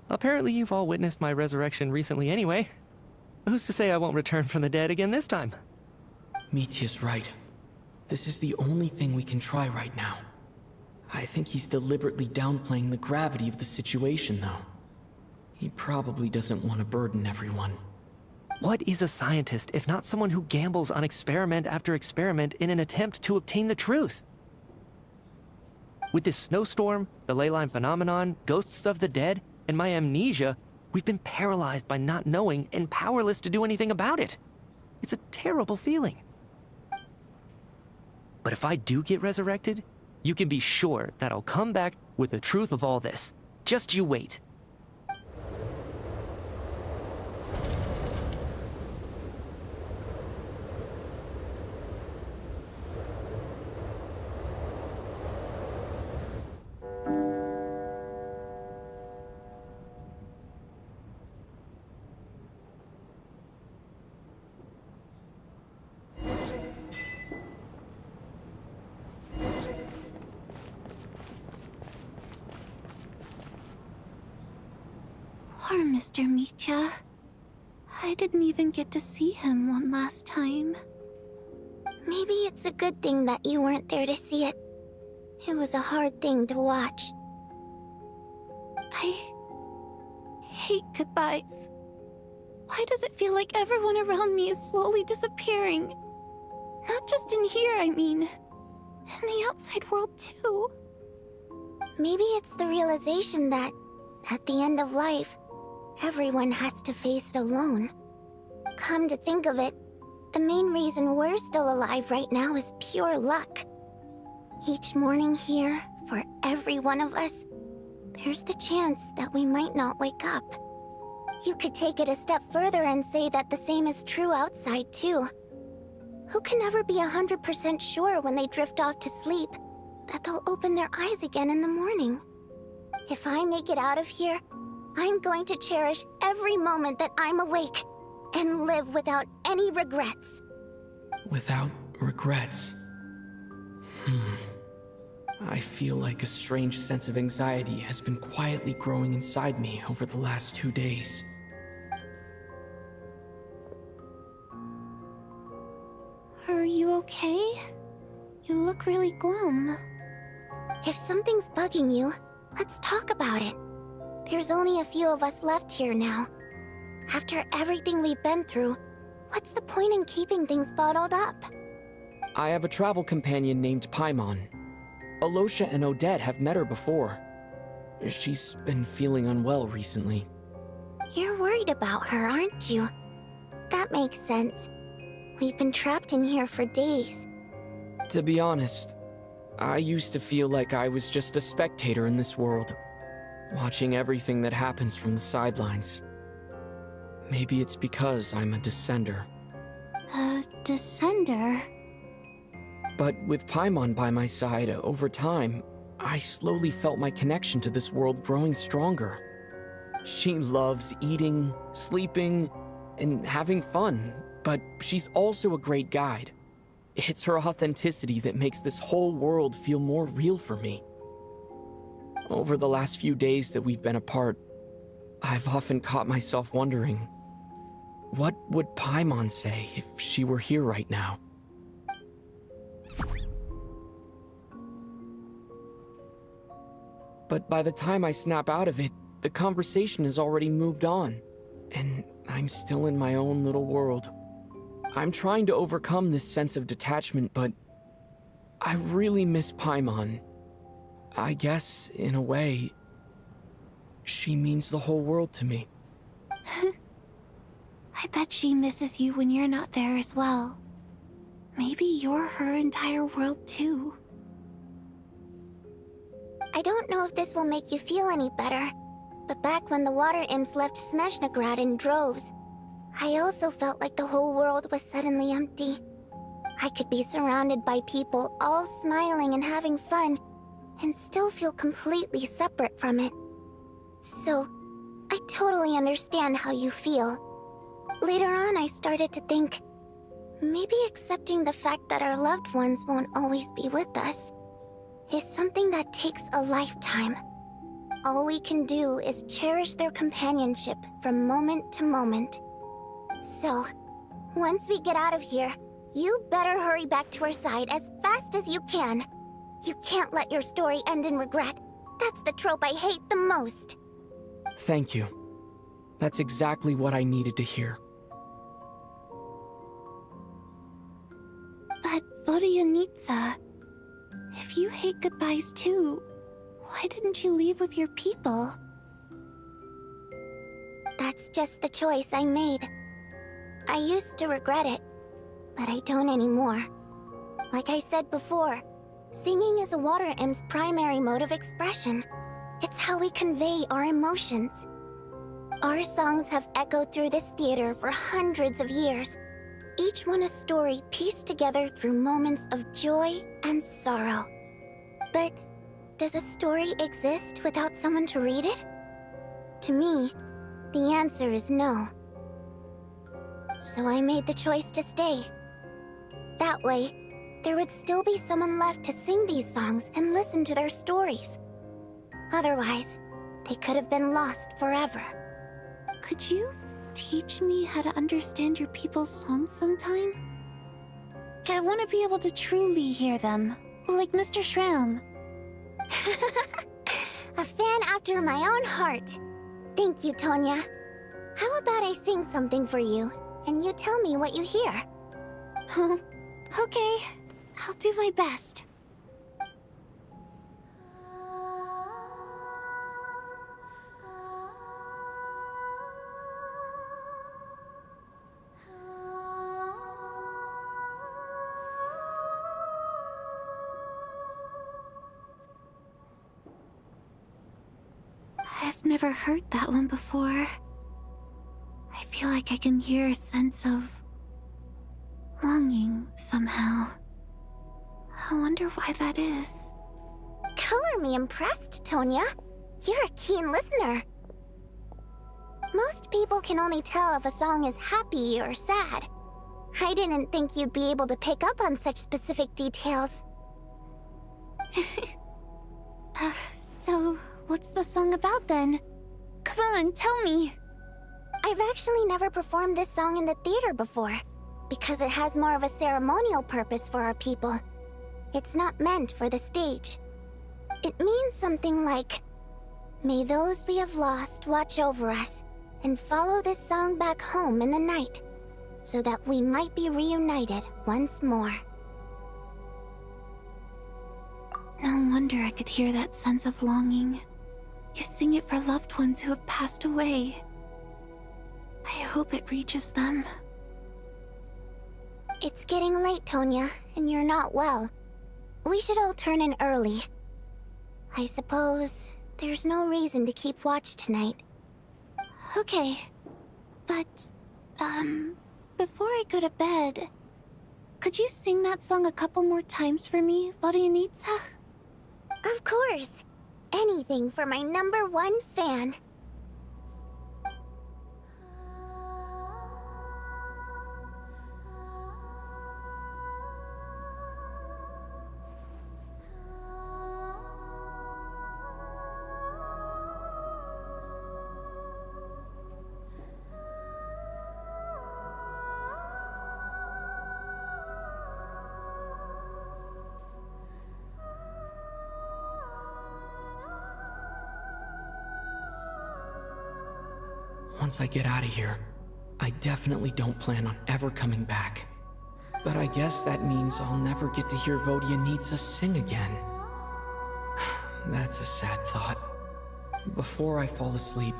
apparently you've all witnessed my resurrection recently anyway. Who's to say I won't return from the dead again this time? Mitya's right. This is the only thing we can try right now. I think he's deliberately downplaying the gravity of the situation, though. He probably doesn't want to burden everyone. What is a scientist if not someone who gambles on experiment after experiment in an attempt to obtain the truth? With this snowstorm, the ley line phenomenon, ghosts of the dead, and my amnesia, We've been paralyzed by not knowing and powerless to do anything about it. It's a terrible feeling. But if I do get resurrected, you can be sure that I'll come back with the truth of all this. Just you wait. Poor Mr. Mitya. I didn't even get to see him one last time. Maybe it's a good thing that you weren't there to see it. It was a hard thing to watch. I hate goodbyes. Why does it feel like everyone around me is slowly disappearing? Not just in here, I mean. In the outside world, too. Maybe it's the realization that, at the end of life, everyone has to face it alone. Come to think of it, the main reason we're still alive right now is pure luck. Each morning here, for every one of us, there's the chance that we might not wake up. You could take it a step further and say that the same is true outside, too. Who can ever be 100% sure when they drift off to sleep that they'll open their eyes again in the morning? If I make it out of here, I'm going to cherish every moment that I'm awake and live without any regrets. Without regrets. I feel like a strange sense of anxiety has been quietly growing inside me over the last 2 days. Are you okay? You look really glum. If something's bugging you, let's talk about it. There's only a few of us left here now. After everything we've been through, what's the point in keeping things bottled up? I have a travel companion named Paimon. Alosha and Odette have met her before. She's been feeling unwell recently. You're worried about her, aren't you? That makes sense. We've been trapped in here for days. To be honest, I used to feel like I was just a spectator in this world, watching everything that happens from the sidelines. Maybe it's because I'm a descender. A descender? But with Paimon by my side, over time, I slowly felt my connection to this world growing stronger. She loves eating, sleeping, and having fun, but she's also a great guide. It's her authenticity that makes this whole world feel more real for me. Over the last few days that we've been apart, I've often caught myself wondering, what would Paimon say if she were here right now? But by the time I snap out of it, the conversation has already moved on, and I'm still in my own little world. I'm trying to overcome this sense of detachment, but I really miss Paimon. I guess, in a way, she means the whole world to me. I bet she misses you when you're not there as well. Maybe you're her entire world too. I don't know if this will make you feel any better, but back when the water imps left Snezhnaya in droves, I also felt like the whole world was suddenly empty. I could be surrounded by people all smiling and having fun, and still feel completely separate from it. So, I totally understand how you feel. Later on, I started to think, maybe accepting the fact that our loved ones won't always be with us is something that takes a lifetime. All we can do is cherish their companionship from moment to moment. So, once we get out of here, you better hurry back to our side as fast as you can. You can't let your story end in regret. That's the trope I hate the most. Thank you. That's exactly what I needed to hear. But Vodyanitsa, if you hate goodbyes too, why didn't you leave with your people? That's just the choice I made. I used to regret it, but I don't anymore. Like I said before, singing is a water imp's primary mode of expression. It's how we convey our emotions. Our songs have echoed through this theater for hundreds of years, each one a story pieced together through moments of joy and sorrow. But does a story exist without someone to read it? To me, the answer is no. So I made the choice to stay. That way, there would still be someone left to sing these songs and listen to their stories. Otherwise, they could have been lost forever. Could you teach me how to understand your people's songs sometime? I want to be able to truly hear them, like Mr. Shram. A fan after my own heart. Thank you, Tonya. How about I sing something for you, and you tell me what you hear? Okay, I'll do my best. I've never heard that one before. I feel like I can hear a sense of longing somehow. I wonder why that is. Color me impressed, Tonya. You're a keen listener. Most people can only tell if a song is happy or sad. I didn't think you'd be able to pick up on such specific details. So, what's the song about then? Come on, tell me! I've actually never performed this song in the theater before, because it has more of a ceremonial purpose for our people. It's not meant for the stage. It means something like, "May those we have lost watch over us, and follow this song back home in the night, so that we might be reunited once more." No wonder I could hear that sense of longing. You sing it for loved ones who have passed away. I hope it reaches them. It's getting late, Tonya, and you're not well. We should all turn in early. I suppose there's no reason to keep watch tonight. Okay, but, before I go to bed, could you sing that song a couple more times for me, Vodyanitsa? Of course. Anything for my #1 fan. Once I get out of here, I definitely don't plan on ever coming back. But I guess that means I'll never get to hear Vodyanitsa sing again. That's a sad thought. Before I fall asleep,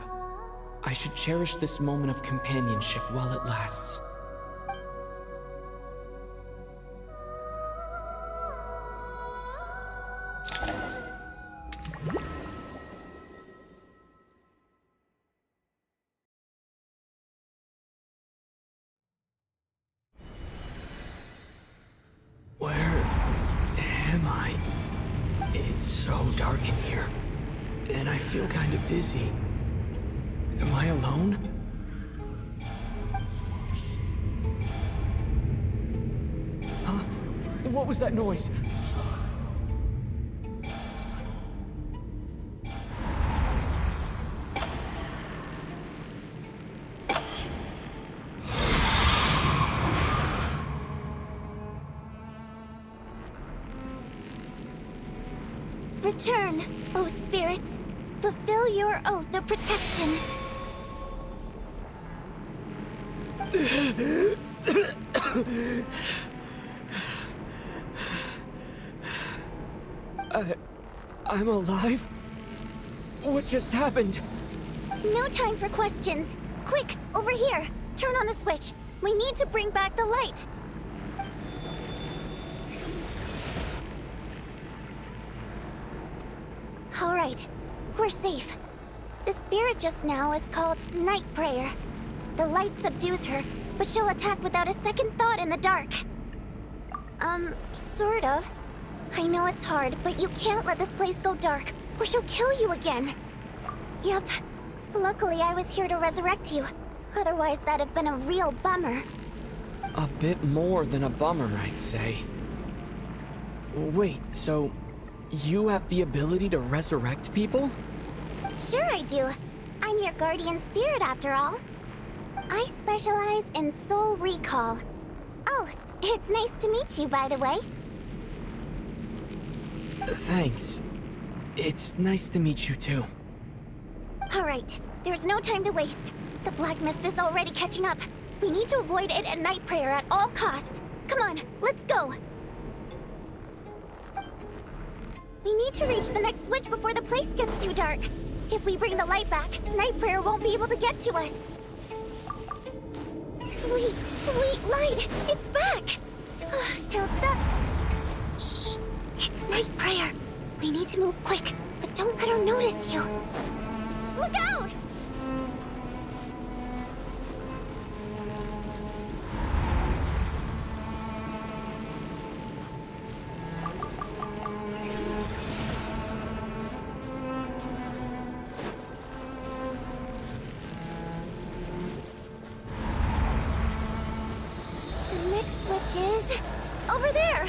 I should cherish this moment of companionship while it lasts. Where am I? It's so dark in here, and I feel kind of dizzy. Am I alone? Huh? What was that noise? Return, O spirits. Fulfill your oath of protection. I'm alive? What just happened? No time for questions. Quick, over here. Turn on the switch. We need to bring back the light. All right, we're safe. The spirit just now is called Night Prayer. The light subdues her, but she'll attack without a second thought in the dark. Sort of. I know it's hard, but you can't let this place go dark, or she'll kill you again. Yep. Luckily, I was here to resurrect you. Otherwise, that'd have been a real bummer. A bit more than a bummer, I'd say. Wait, so you have the ability to resurrect people? Sure I do. I'm your guardian spirit after all. I specialize in soul recall. Oh, it's nice to meet you, by the way. Thanks. It's nice to meet you too. All right, there's no time to waste. The black mist is already catching up. We need to avoid it and Night Prayer at all costs. Come on, let's go. We need to reach the next switch before the place gets too dark. If we bring the light back, Night Prayer won't be able to get to us. Sweet, sweet light! It's back! Now that... Shh! It's Night Prayer. We need to move quick, but don't let her notice you. Look out! The next switch is... over there!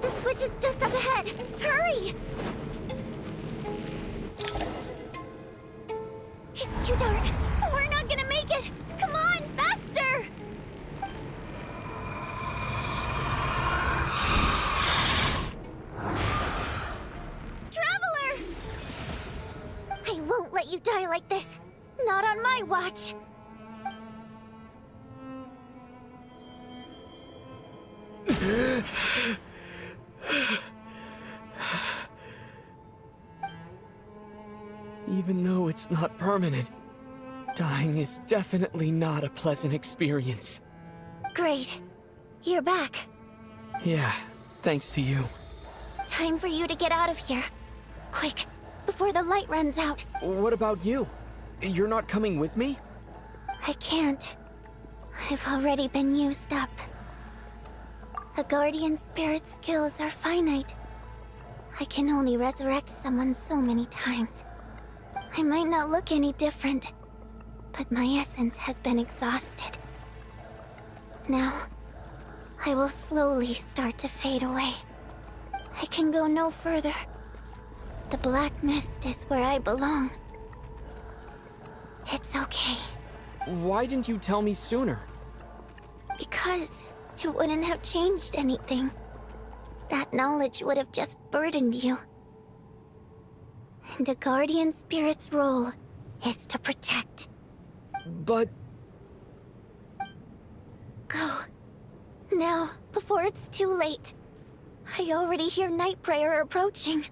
The switch is just up ahead! Hurry! It's too dark! We're not gonna make it! Come on, faster! Traveler! I won't let you die like this! Not on my watch! Even though it's not permanent, dying is definitely not a pleasant experience. Great. You're back. Yeah, thanks to you. Time for you to get out of here. Quick, before the light runs out. What about you? You're not coming with me? I can't. I've already been used up. A guardian spirit's skills are finite. I can only resurrect someone so many times. I might not look any different, but my essence has been exhausted. Now, I will slowly start to fade away. I can go no further. The black mist is where I belong. It's okay. Why didn't you tell me sooner? Because it wouldn't have changed anything. That knowledge would have just burdened you. And a guardian spirit's role is to protect. But... Go. Now, before it's too late. I already hear Night Prayer approaching.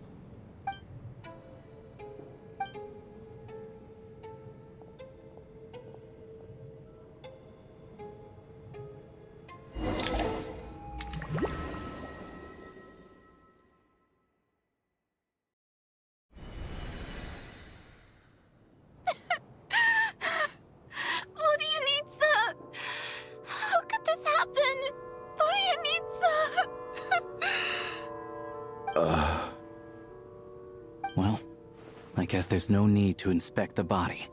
guess there's no need to inspect the body.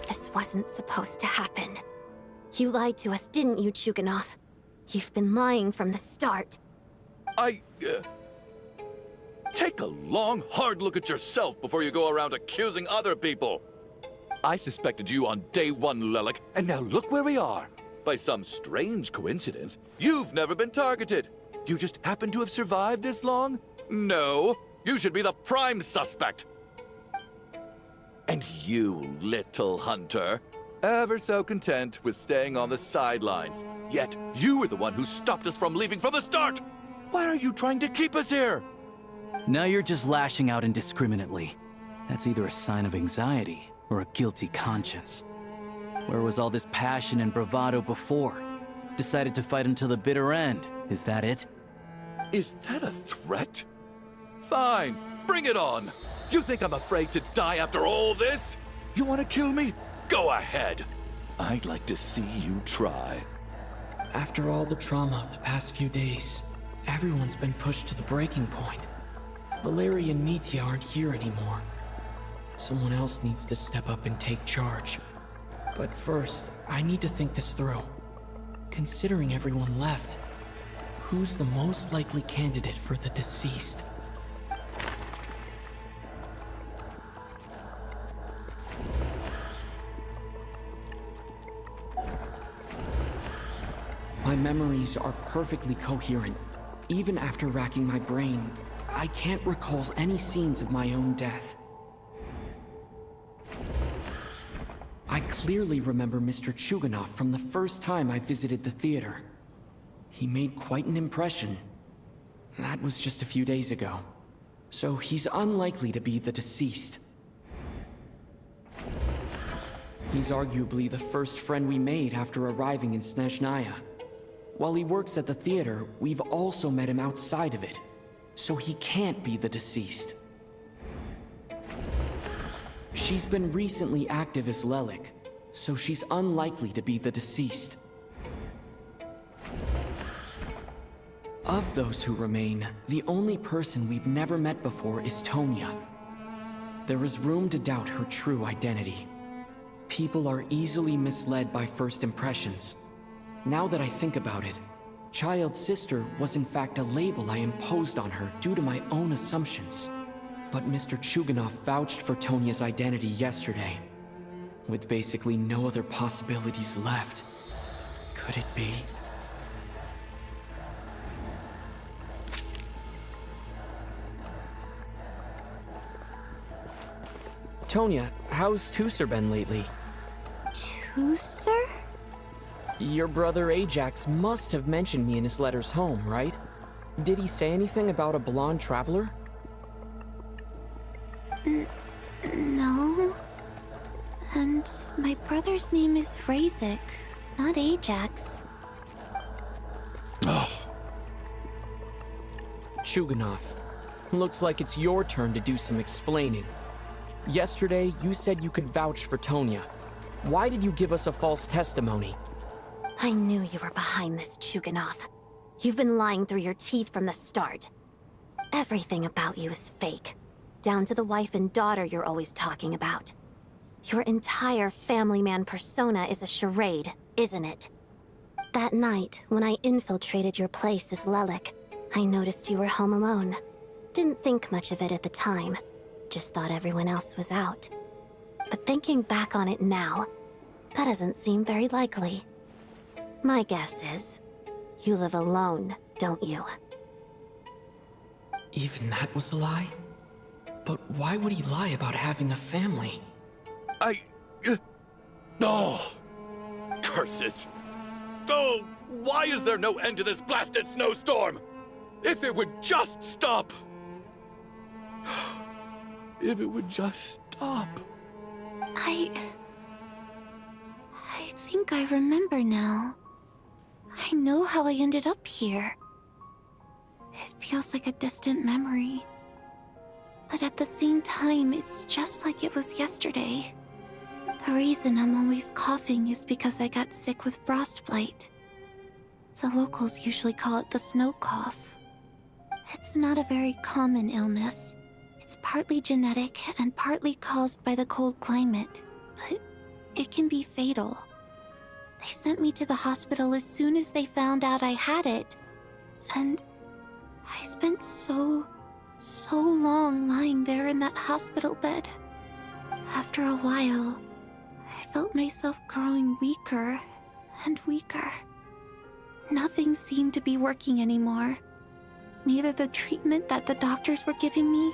This wasn't supposed to happen. You lied to us, didn't you, Chuganov? You've been lying from the start. Take a long, hard look at yourself before you go around accusing other people. I suspected you on day one, Lelik, and now look where we are. By some strange coincidence, you've never been targeted. You just happen to have survived this long? No, you should be the prime suspect. And you, little hunter, ever so content with staying on the sidelines. Yet, you were the one who stopped us from leaving from the start! Why are you trying to keep us here? Now you're just lashing out indiscriminately. That's either a sign of anxiety or a guilty conscience. Where was all this passion and bravado before? Decided to fight until the bitter end. Is that it? Is that a threat? Fine, bring it on. You think I'm afraid to die after all this? You want to kill me? Go ahead. I'd like to see you try. After all the trauma of the past few days, everyone's been pushed to the breaking point. Valeria and Mitya aren't here anymore. Someone else needs to step up and take charge. But first, I need to think this through. Considering everyone left, who's the most likely candidate for the deceased? My memories are perfectly coherent. Even after racking my brain, I can't recall any scenes of my own death. I clearly remember Mr. Chuganov from the first time I visited the theater. He made quite an impression. That was just a few days ago. So he's unlikely to be the deceased. He's arguably the first friend we made after arriving in Snezhnaya. While he works at the theater, we've also met him outside of it. So he can't be the deceased. She's been recently active as Lelik, so she's unlikely to be the deceased. Of those who remain, the only person we've never met before is Tonya. There is room to doubt her true identity. People are easily misled by first impressions. Now that I think about it, Child's sister was in fact a label I imposed on her due to my own assumptions. But Mr. Chuganov vouched for Tonya's identity yesterday. With basically no other possibilities left, could it be? Tonya, how's Tusser been lately? Tusser? Your brother Ajax must have mentioned me in his letters home, right? Did he say anything about a blonde traveler? No. And my brother's name is Razik, not Ajax. Chuganov, looks like it's your turn to do some explaining. Yesterday, you said you could vouch for Tonya. Why did you give us a false testimony? I knew you were behind this, Chuganov. You've been lying through your teeth from the start. Everything about you is fake, down to the wife and daughter you're always talking about. Your entire family man persona is a charade, isn't it? That night, when I infiltrated your place as Lelik, I noticed you were home alone. Didn't think much of it at the time. Just thought everyone else was out. But thinking back on it now, that doesn't seem very likely. My guess is, you live alone, don't you? Even that was a lie? But why would he lie about having a family? Oh! Curses! Oh, why is there no end to this blasted snowstorm? If it would just stop! If it would just stop. I think I remember now. I know how I ended up here. It feels like a distant memory. But at the same time, it's just like it was yesterday. The reason I'm always coughing is because I got sick with frostbite. The locals usually call it the snow cough. It's not a very common illness. It's partly genetic and partly caused by the cold climate, but it can be fatal. They sent me to the hospital as soon as they found out I had it, and I spent so long lying there in that hospital bed. After a while, I felt myself growing weaker and weaker. Nothing seemed to be working anymore. Neither the treatment that the doctors were giving me,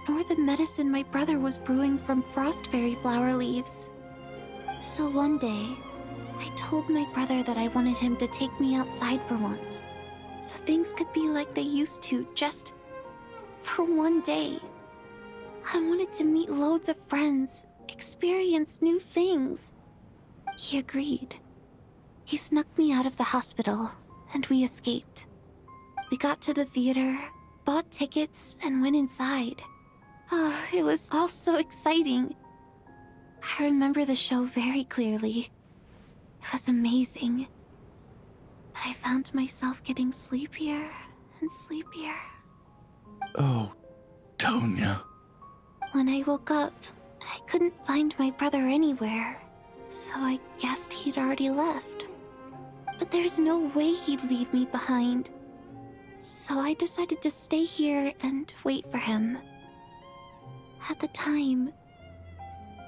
nor the medicine my brother was brewing from frost fairy flower leaves. So one day, I told my brother that I wanted him to take me outside for once, so things could be like they used to, just for one day. I wanted to meet loads of friends, experience new things. He agreed. He snuck me out of the hospital, and we escaped. We got to the theater, bought tickets, and went inside. Oh, it was all so exciting. I remember the show very clearly. It was amazing. But I found myself getting sleepier and sleepier. Oh, Tonya. When I woke up, I couldn't find my brother anywhere, so I guessed he'd already left. But there's no way he'd leave me behind. So I decided to stay here and wait for him. At the time,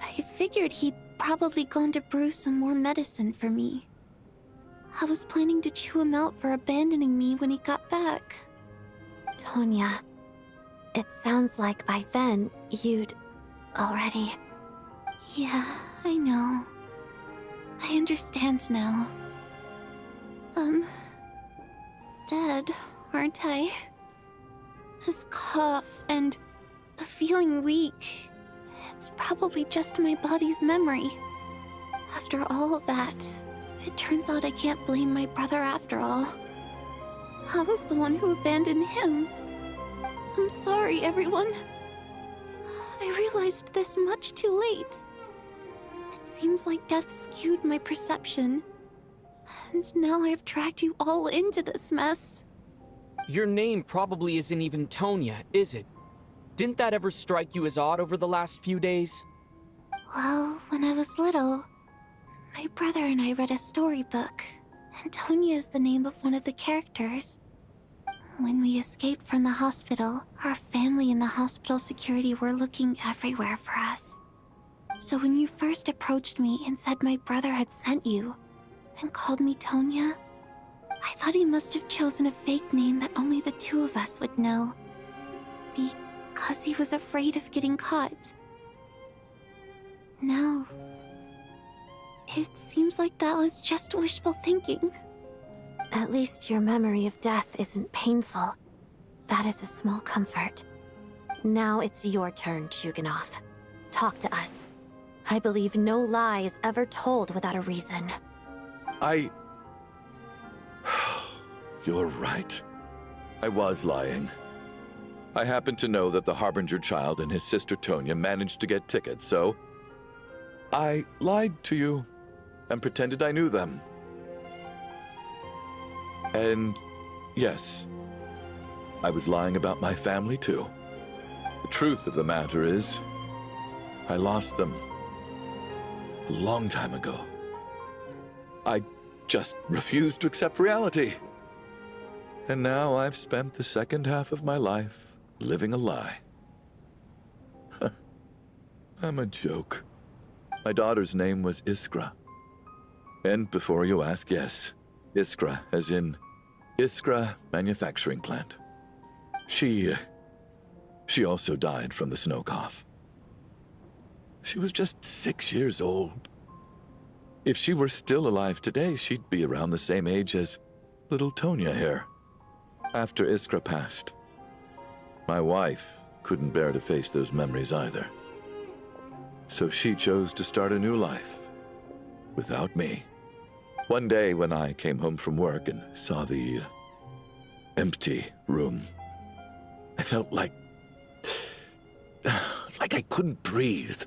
I figured he'd probably gone to brew some more medicine for me. I was planning to chew him out for abandoning me when he got back. Tonya, it sounds like by then you'd already... Yeah, I know. I understand now. Dead, aren't I? This cough and the feeling weak, it's probably just my body's memory. After all of that, it turns out I can't blame my brother after all. I was the one who abandoned him. I'm sorry, everyone. I realized this much too late. It seems like death skewed my perception. And now I've dragged you all into this mess. Your name probably isn't even Tonya, is it? Didn't that ever strike you as odd over the last few days? Well, when I was little, my brother and I read a storybook, and Tonya is the name of one of the characters. When we escaped from the hospital, our family and the hospital security were looking everywhere for us. So when you first approached me and said my brother had sent you, and called me Tonya, I thought he must have chosen a fake name that only the two of us would know. Because he was afraid of getting caught. Now, it seems like that was just wishful thinking. At least your memory of death isn't painful. That is a small comfort. Now it's your turn, Chuganov. Talk to us. I believe no lie is ever told without a reason. You're right. I was lying. I happened to know that the Harbinger child and his sister Tonya managed to get tickets, so I lied to you and pretended I knew them. And yes, I was lying about my family too. The truth of the matter is, I lost them a long time ago. I just refused to accept reality. And now I've spent the second half of my life living a lie. I'm a joke. My daughter's name was Iskra. And before you ask, yes, Iskra, as in Iskra Manufacturing Plant. She also died from the snow cough. She was just 6 years old. If she were still alive today, she'd be around the same age as little Tonya here. After Iskra passed, my wife couldn't bear to face those memories either. So she chose to start a new life. without me. One day when I came home from work and saw the empty room, I felt like I couldn't breathe.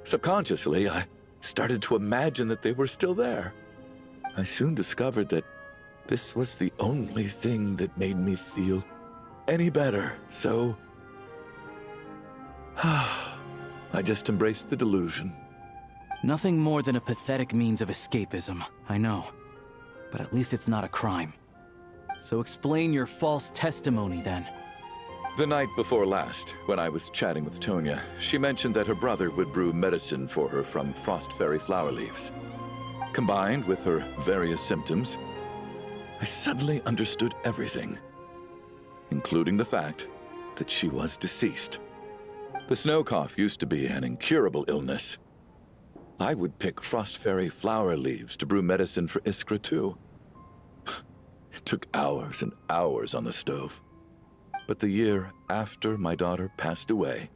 Subconsciously, I started to imagine that they were still there. I soon discovered that this was the only thing that made me feel any better, so I just embraced the delusion. Nothing more than a pathetic means of escapism, I know. But at least it's not a crime. So explain your false testimony, then. The night before last, when I was chatting with Tonya, she mentioned that her brother would brew medicine for her from frost fairy flower leaves. Combined with her various symptoms, I suddenly understood everything, including the fact that she was deceased. The snow cough used to be an incurable illness. I would pick frost fairy flower leaves to brew medicine for Iskra too. It took hours and hours on the stove. But the year after my daughter passed away,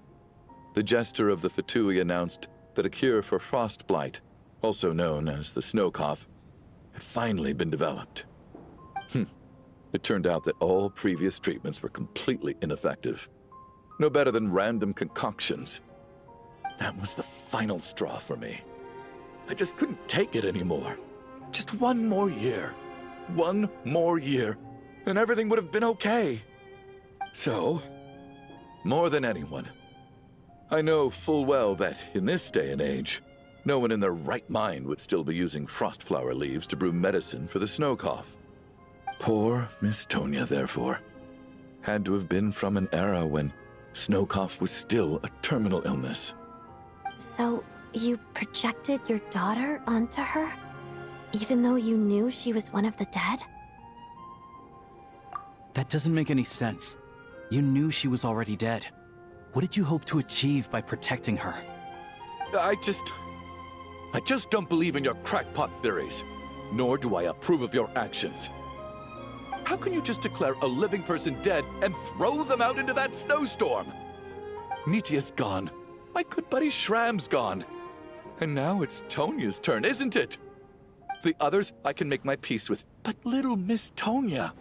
the jester of the Fatui announced that a cure for frost blight, also known as the snow cough, had finally been developed. It turned out that all previous treatments were completely ineffective. No better than random concoctions. That was the final straw for me. I just couldn't take it anymore. Just one more year. One more year, and everything would have been okay. So, more than anyone, I know full well that in this day and age, no one in their right mind would still be using frost flower leaves to brew medicine for the snow cough. Poor Miss Tonya, therefore, had to have been from an era when snow cough was still a terminal illness. So, you projected your daughter onto her? Even though you knew she was one of the dead? That doesn't make any sense. You knew she was already dead. What did you hope to achieve by protecting her? I just don't believe in your crackpot theories, nor do I approve of your actions. How can you just declare a living person dead and throw them out into that snowstorm? Nitia's gone. My good buddy Shram's gone. And now it's Tonya's turn, isn't it? The others I can make my peace with, but little Miss Tonya,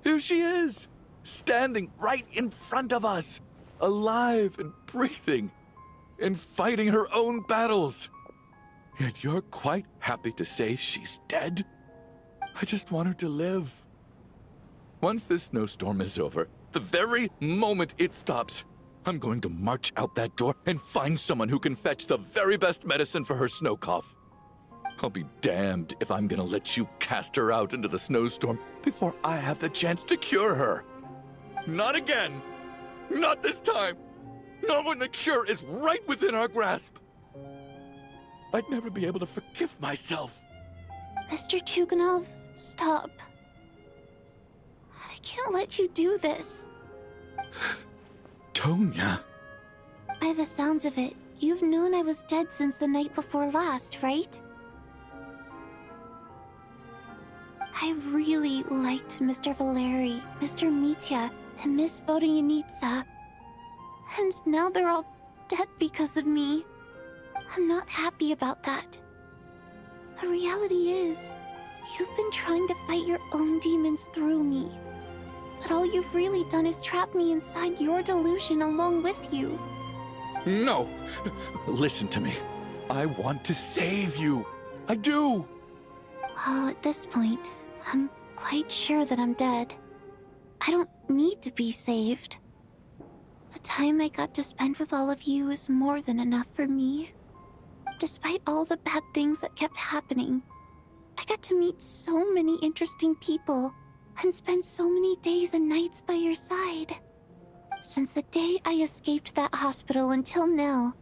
here she is, standing right in front of us, alive and breathing, and fighting her own battles. Yet you're quite happy to say she's dead? I just want her to live. Once this snowstorm is over, the very moment it stops, I'm going to march out that door and find someone who can fetch the very best medicine for her snow cough. I'll be damned if I'm gonna let you cast her out into the snowstorm before I have the chance to cure her. Not again! Not this time! Not when the cure is right within our grasp! I'd never be able to forgive myself. Mr. Chuganov, stop. I can't let you do this. Tonya. By the sounds of it, you've known I was dead since the night before last, right? I really liked Mr. Valeri, Mr. Mitya, and Miss Vodoyanitsa. And now they're all dead because of me. I'm not happy about that. The reality is, you've been trying to fight your own demons through me. But all you've really done is trap me inside your delusion along with you. No! Listen to me. I want to save you. I do! Well, at this point, I'm quite sure that I'm dead. I don't need to be saved. The time I got to spend with all of you is more than enough for me. Despite all the bad things that kept happening, I got to meet so many interesting people and spend so many days and nights by your side. Since the day I escaped that hospital until now,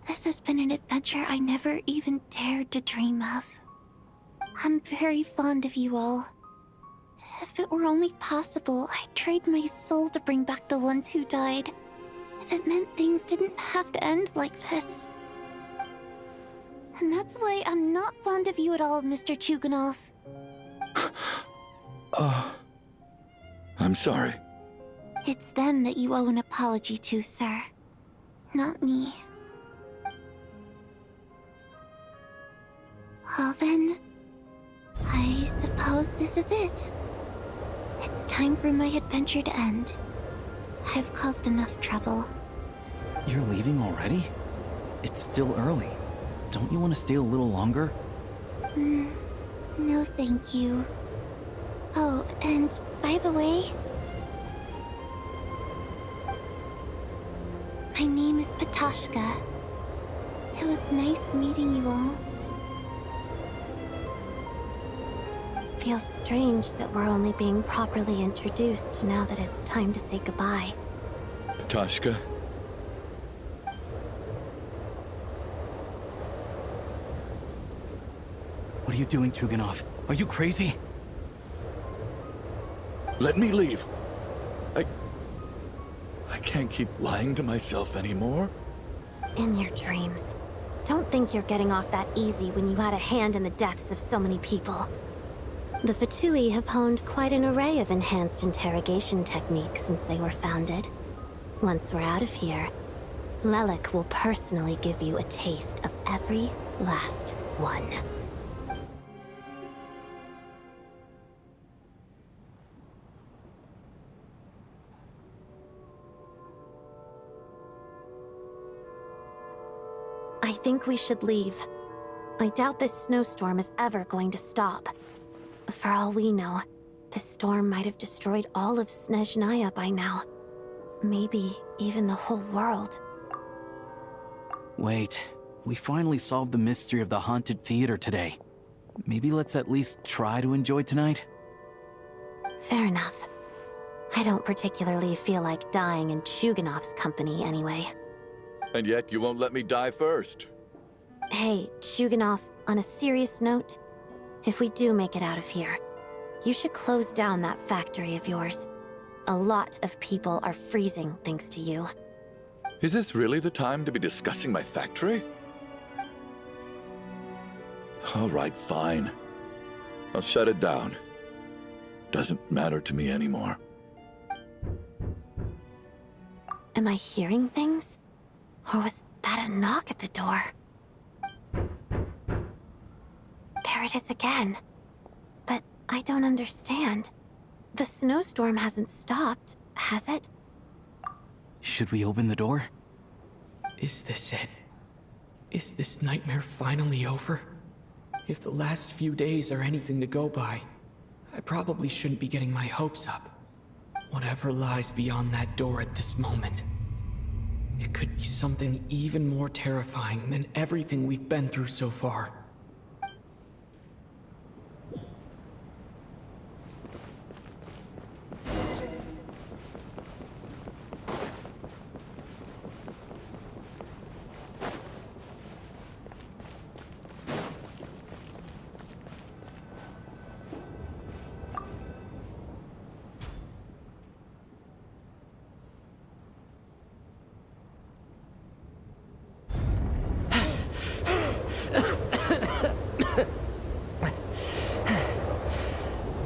this has been an adventure I never even dared to dream of. I'm very fond of you all. If it were only possible, I'd trade my soul to bring back the ones who died. If it meant things didn't have to end like this. And that's why I'm not fond of you at all, Mr. Chuganov. I'm sorry. It's them that you owe an apology to, sir. Not me. Well then, I suppose this is it. It's time for my adventure to end. I've caused enough trouble. You're leaving already? It's still early. Don't you want to stay a little longer? No thank you. Oh, and by the way, my name is Patoshka. It was nice meeting you all. Feels strange that we're only being properly introduced now that it's time to say goodbye. Patoshka, What are you doing, Chuganov? Are you crazy? let me leave. I can't keep lying to myself anymore. In your dreams. Don't think you're getting off that easy when you had a hand in the deaths of so many people. The Fatui have honed quite an array of enhanced interrogation techniques since they were founded. Once we're out of here, Lelik will personally give you a taste of every last one. I think we should leave. I doubt this snowstorm is ever going to stop. For all we know, this storm might have destroyed all of Snezhnaya by now. Maybe even the whole world. Wait, we finally solved the mystery of the haunted theater today. Maybe let's at least try to enjoy tonight? Fair enough. I don't particularly feel like dying in Chuganov's company anyway. And yet you won't let me die first. Hey, Chuganov, on a serious note, if we do make it out of here, you should close down that factory of yours. A lot of people are freezing thanks to you. Is this really the time to be discussing my factory? All right, fine. I'll shut it down. Doesn't matter to me anymore. Am I hearing things? Or was that a knock at the door? There it is again. But I don't understand. The snowstorm hasn't stopped, has it? Should we open the door? Is this it? Is this nightmare finally over? If the last few days are anything to go by, I probably shouldn't be getting my hopes up. Whatever lies beyond that door at this moment, it could be something even more terrifying than everything we've been through so far.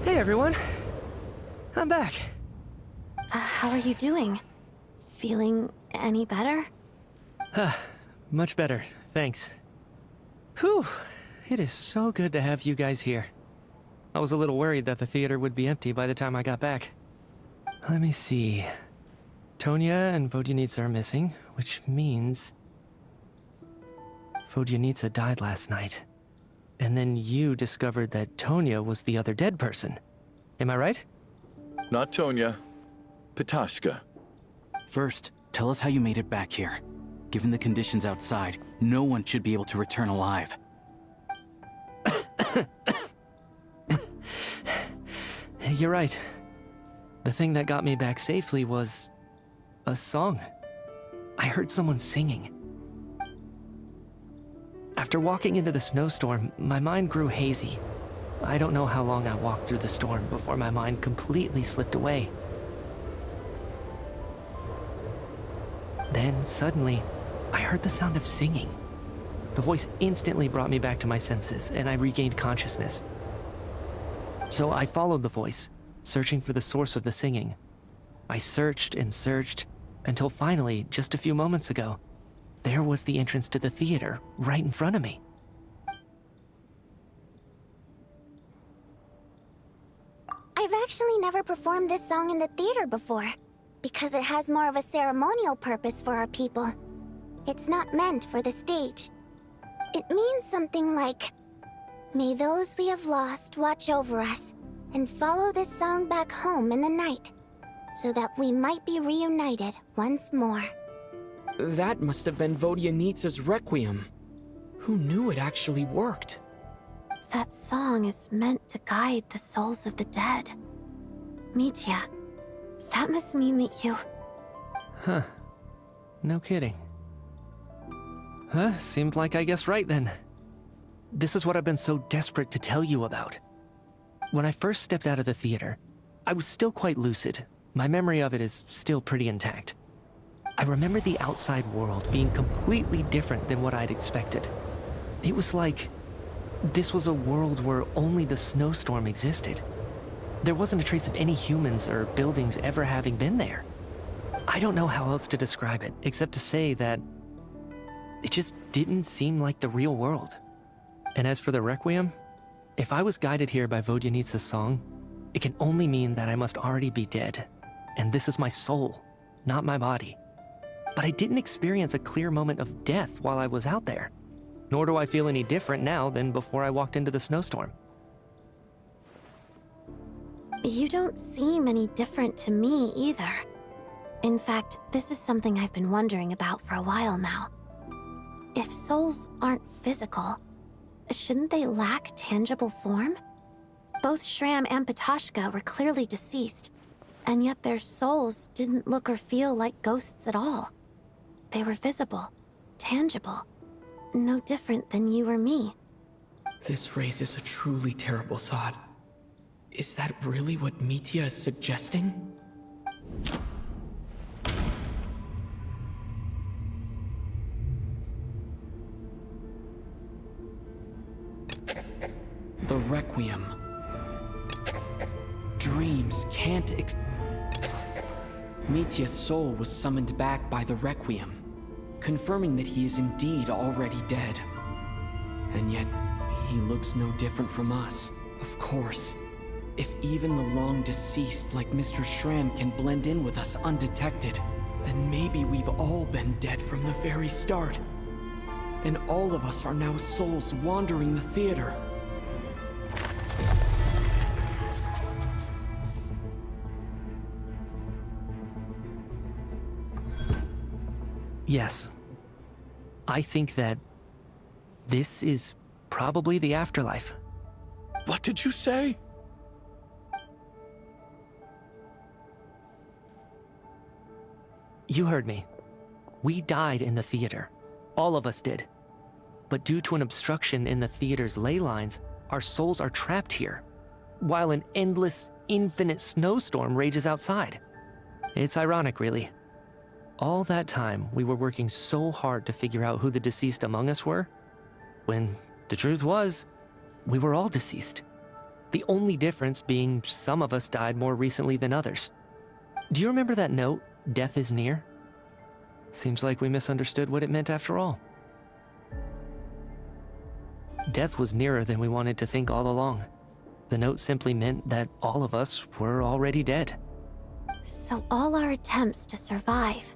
Hey everyone, I'm back. How are you doing? Feeling any better? Much better, thanks. Whew, it is so good to have you guys here. I was a little worried that the theater would be empty by the time I got back. Let me see. Tonya and Vodyanitsa are missing, which means Vodyanitsa died last night. And then you discovered that Tonya was the other dead person. Am I right? Not Tonya. Patoshka. First, tell us how you made it back here. Given the conditions outside, no one should be able to return alive. You're right. The thing that got me back safely was a song. I heard someone singing. After walking into the snowstorm, my mind grew hazy. I don't know how long I walked through the storm before my mind completely slipped away. Then, suddenly, I heard the sound of singing. The voice instantly brought me back to my senses, and I regained consciousness. So I followed the voice, searching for the source of the singing. I searched and searched, until finally, just a few moments ago, there was the entrance to the theater, right in front of me. actually never performed this song in the theater before, because it has more of a ceremonial purpose for our people. It's not meant for the stage. It means something like, "May those we have lost watch over us, and follow this song back home in the night, so that we might be reunited once more." That must have been Vodyanitsa's Requiem. Who knew it actually worked? That song is meant to guide the souls of the dead. Mitya, that must mean that you... Huh. No kidding. Huh, seemed like I guessed right then. This is what I've been so desperate to tell you about. When I first stepped out of the theater, I was still quite lucid. My memory of it is still pretty intact. I remember the outside world being completely different than what I'd expected. It was like this was a world where only the snowstorm existed. There wasn't a trace of any humans or buildings ever having been there. I don't know how else to describe it, except to say that it just didn't seem like the real world. And as for the Requiem, if I was guided here by Vodyanitsa's song, it can only mean that I must already be dead. And this is my soul, not my body. But I didn't experience a clear moment of death while I was out there. Nor do I feel any different now than before I walked into the snowstorm. You don't seem any different to me either. In fact, this is something I've been wondering about for a while now. If souls aren't physical, shouldn't they lack tangible form? Both Shram and Patashka were clearly deceased, and yet their souls didn't look or feel like ghosts at all. They were visible, tangible, no different than you or me. This raises a truly terrible thought. Is that really what Mitya is suggesting? The Requiem. Dreams can't Mitya's soul was summoned back by the Requiem, confirming that he is indeed already dead. And yet, he looks no different from us. Of course. If even the long-deceased like Mr. Shram can blend in with us undetected, then maybe we've all been dead from the very start. And all of us are now souls wandering the theater. Yes. I think that this is probably the afterlife. What did you say? You heard me. We died in the theater. All of us did. But due to an obstruction in the theater's ley lines, our souls are trapped here, while an endless, infinite snowstorm rages outside. It's ironic, really. All that time, we were working so hard to figure out who the deceased among us were, when the truth was, we were all deceased. The only difference being some of us died more recently than others. Do you remember that note, "Death is near"? Seems like we misunderstood what it meant after all. Death was nearer than we wanted to think all along. The note simply meant that all of us were already dead. So all our attempts to survive,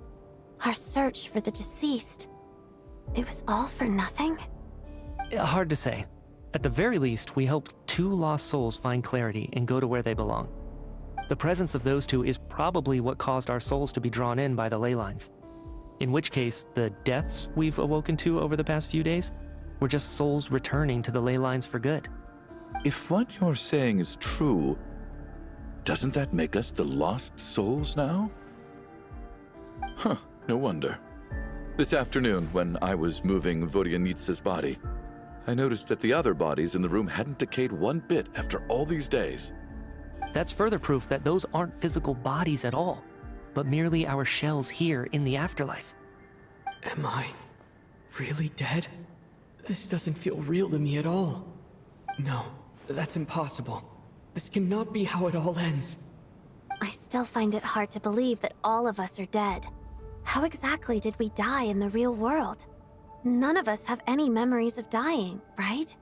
our search for the deceased, it was all for nothing? Hard to say. At the very least, we helped 2 lost souls find clarity and go to where they belong. The presence of those 2 is probably what caused our souls to be drawn in by the ley lines. In which case, the deaths we've awoken to over the past few days were just souls returning to the ley lines for good. If what you're saying is true, doesn't that make us the lost souls now? Huh, no wonder. This afternoon, when I was moving Vodyanitsa's body, I noticed that the other bodies in the room hadn't decayed one bit after all these days. That's further proof that those aren't physical bodies at all, but merely our shells here in the afterlife. Am I really dead? This doesn't feel real to me at all. No, that's impossible. This cannot be how it all ends. I still find it hard to believe that all of us are dead. How exactly did we die in the real world? None of us have any memories of dying, right?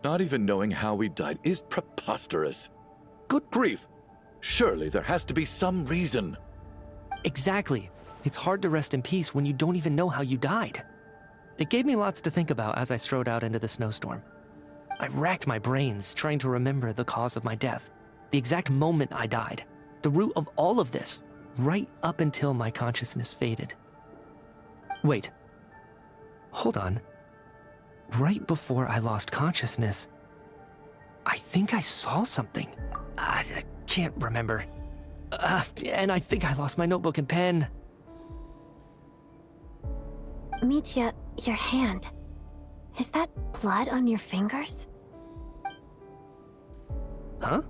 Not even knowing how he died is preposterous. Good grief! Surely there has to be some reason. Exactly. It's hard to rest in peace when you don't even know how you died. It gave me lots to think about as I strode out into the snowstorm. I racked my brains trying to remember the cause of my death, the exact moment I died, the root of all of this, right up until my consciousness faded. Wait. Hold on. Right before I lost consciousness, I think I saw something. I can't remember. And I think I lost my notebook and pen. Mitya, your hand. Is that blood on your fingers? Huh?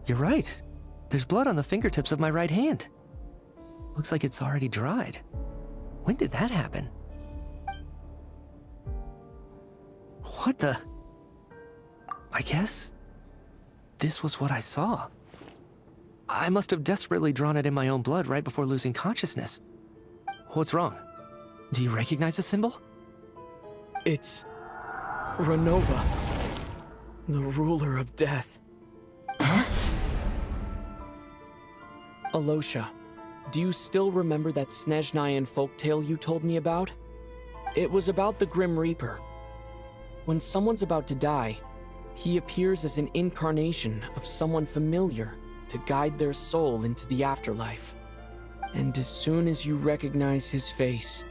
You're right. There's blood on the fingertips of my right hand. Looks like it's already dried. When did that happen? What the? I guess this was what I saw. I must have desperately drawn it in my own blood right before losing consciousness. What's wrong? Do you recognize the symbol? It's Renova, the ruler of death. Alosha, do you still remember that Snezhnayan folktale you told me about? It was about the Grim Reaper. When someone's about to die, he appears as an incarnation of someone familiar to guide their soul into the afterlife. And as soon as you recognize his face,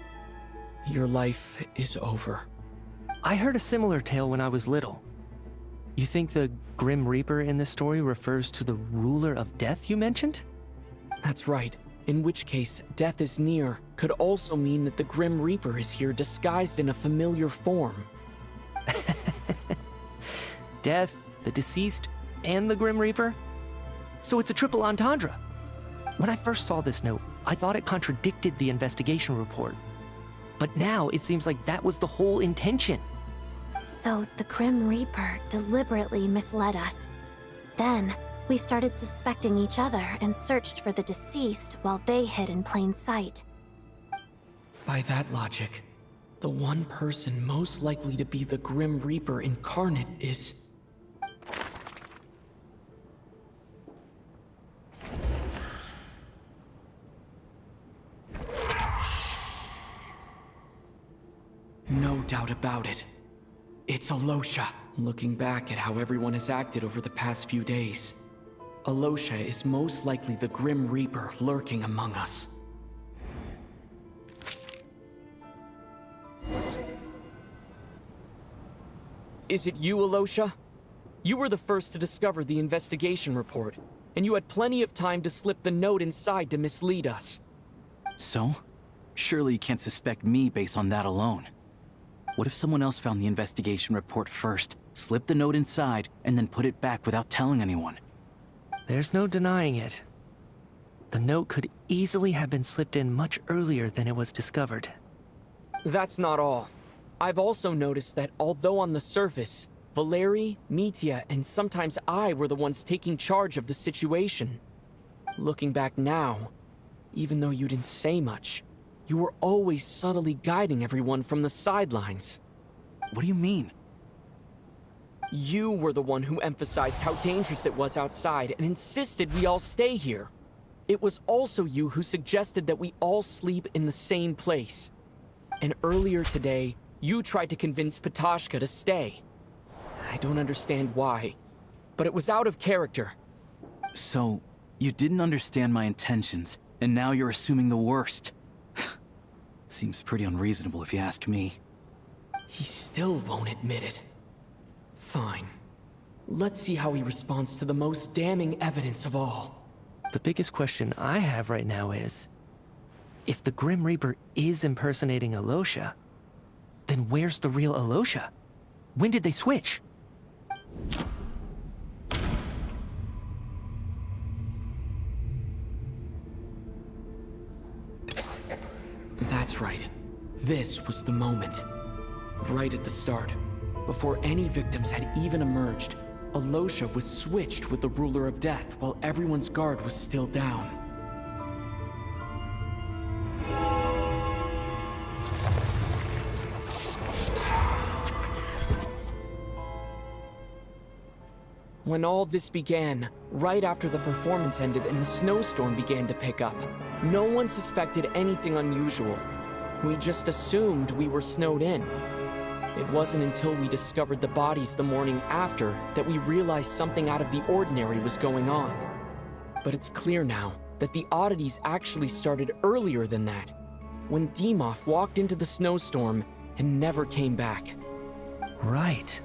your life is over. I heard a similar tale when I was little. You think the Grim Reaper in this story refers to the ruler of death you mentioned? That's right. In which case, death is near could also mean that the Grim Reaper is here disguised in a familiar form. Death, the deceased, and the Grim Reaper? So it's a triple entendre. When I first saw this note, I thought it contradicted the investigation report. But now it seems like that was the whole intention. So the Grim Reaper deliberately misled us. Then, we started suspecting each other and searched for the deceased while they hid in plain sight. By that logic, the one person most likely to be the Grim Reaper incarnate is... No doubt about it. It's Alosha. Looking back at how everyone has acted over the past few days, Alosha is most likely the Grim Reaper lurking among us. Is it you, Alosha? You were the first to discover the investigation report, and you had plenty of time to slip the note inside to mislead us. So? Surely you can't suspect me based on that alone. What if someone else found the investigation report first, slipped the note inside, and then put it back without telling anyone? There's no denying it. The note could easily have been slipped in much earlier than it was discovered. That's not all. I've also noticed that although on the surface, Valeri, Mitya, and sometimes I were the ones taking charge of the situation. Looking back now, even though you didn't say much, you were always subtly guiding everyone from the sidelines. What do you mean? You were the one who emphasized how dangerous it was outside and insisted we all stay here. It was also you who suggested that we all sleep in the same place. And earlier today, you tried to convince Patashka to stay. I don't understand why, but it was out of character. So, you didn't understand my intentions, and now you're assuming the worst. Seems pretty unreasonable if you ask me. He still won't admit it. Fine. Let's see how he responds to the most damning evidence of all. The biggest question I have right now is, if the Grim Reaper is impersonating Alosha, then where's the real Alosha? When did they switch? That's right. This was the moment. Right at the start, before any victims had even emerged, Alosha was switched with the Ruler of Death while everyone's guard was still down. When all this began, right after the performance ended and the snowstorm began to pick up, no one suspected anything unusual. We just assumed we were snowed in. It wasn't until we discovered the bodies the morning after that we realized something out of the ordinary was going on. But it's clear now that the oddities actually started earlier than that, when Demoff walked into the snowstorm and never came back. Right.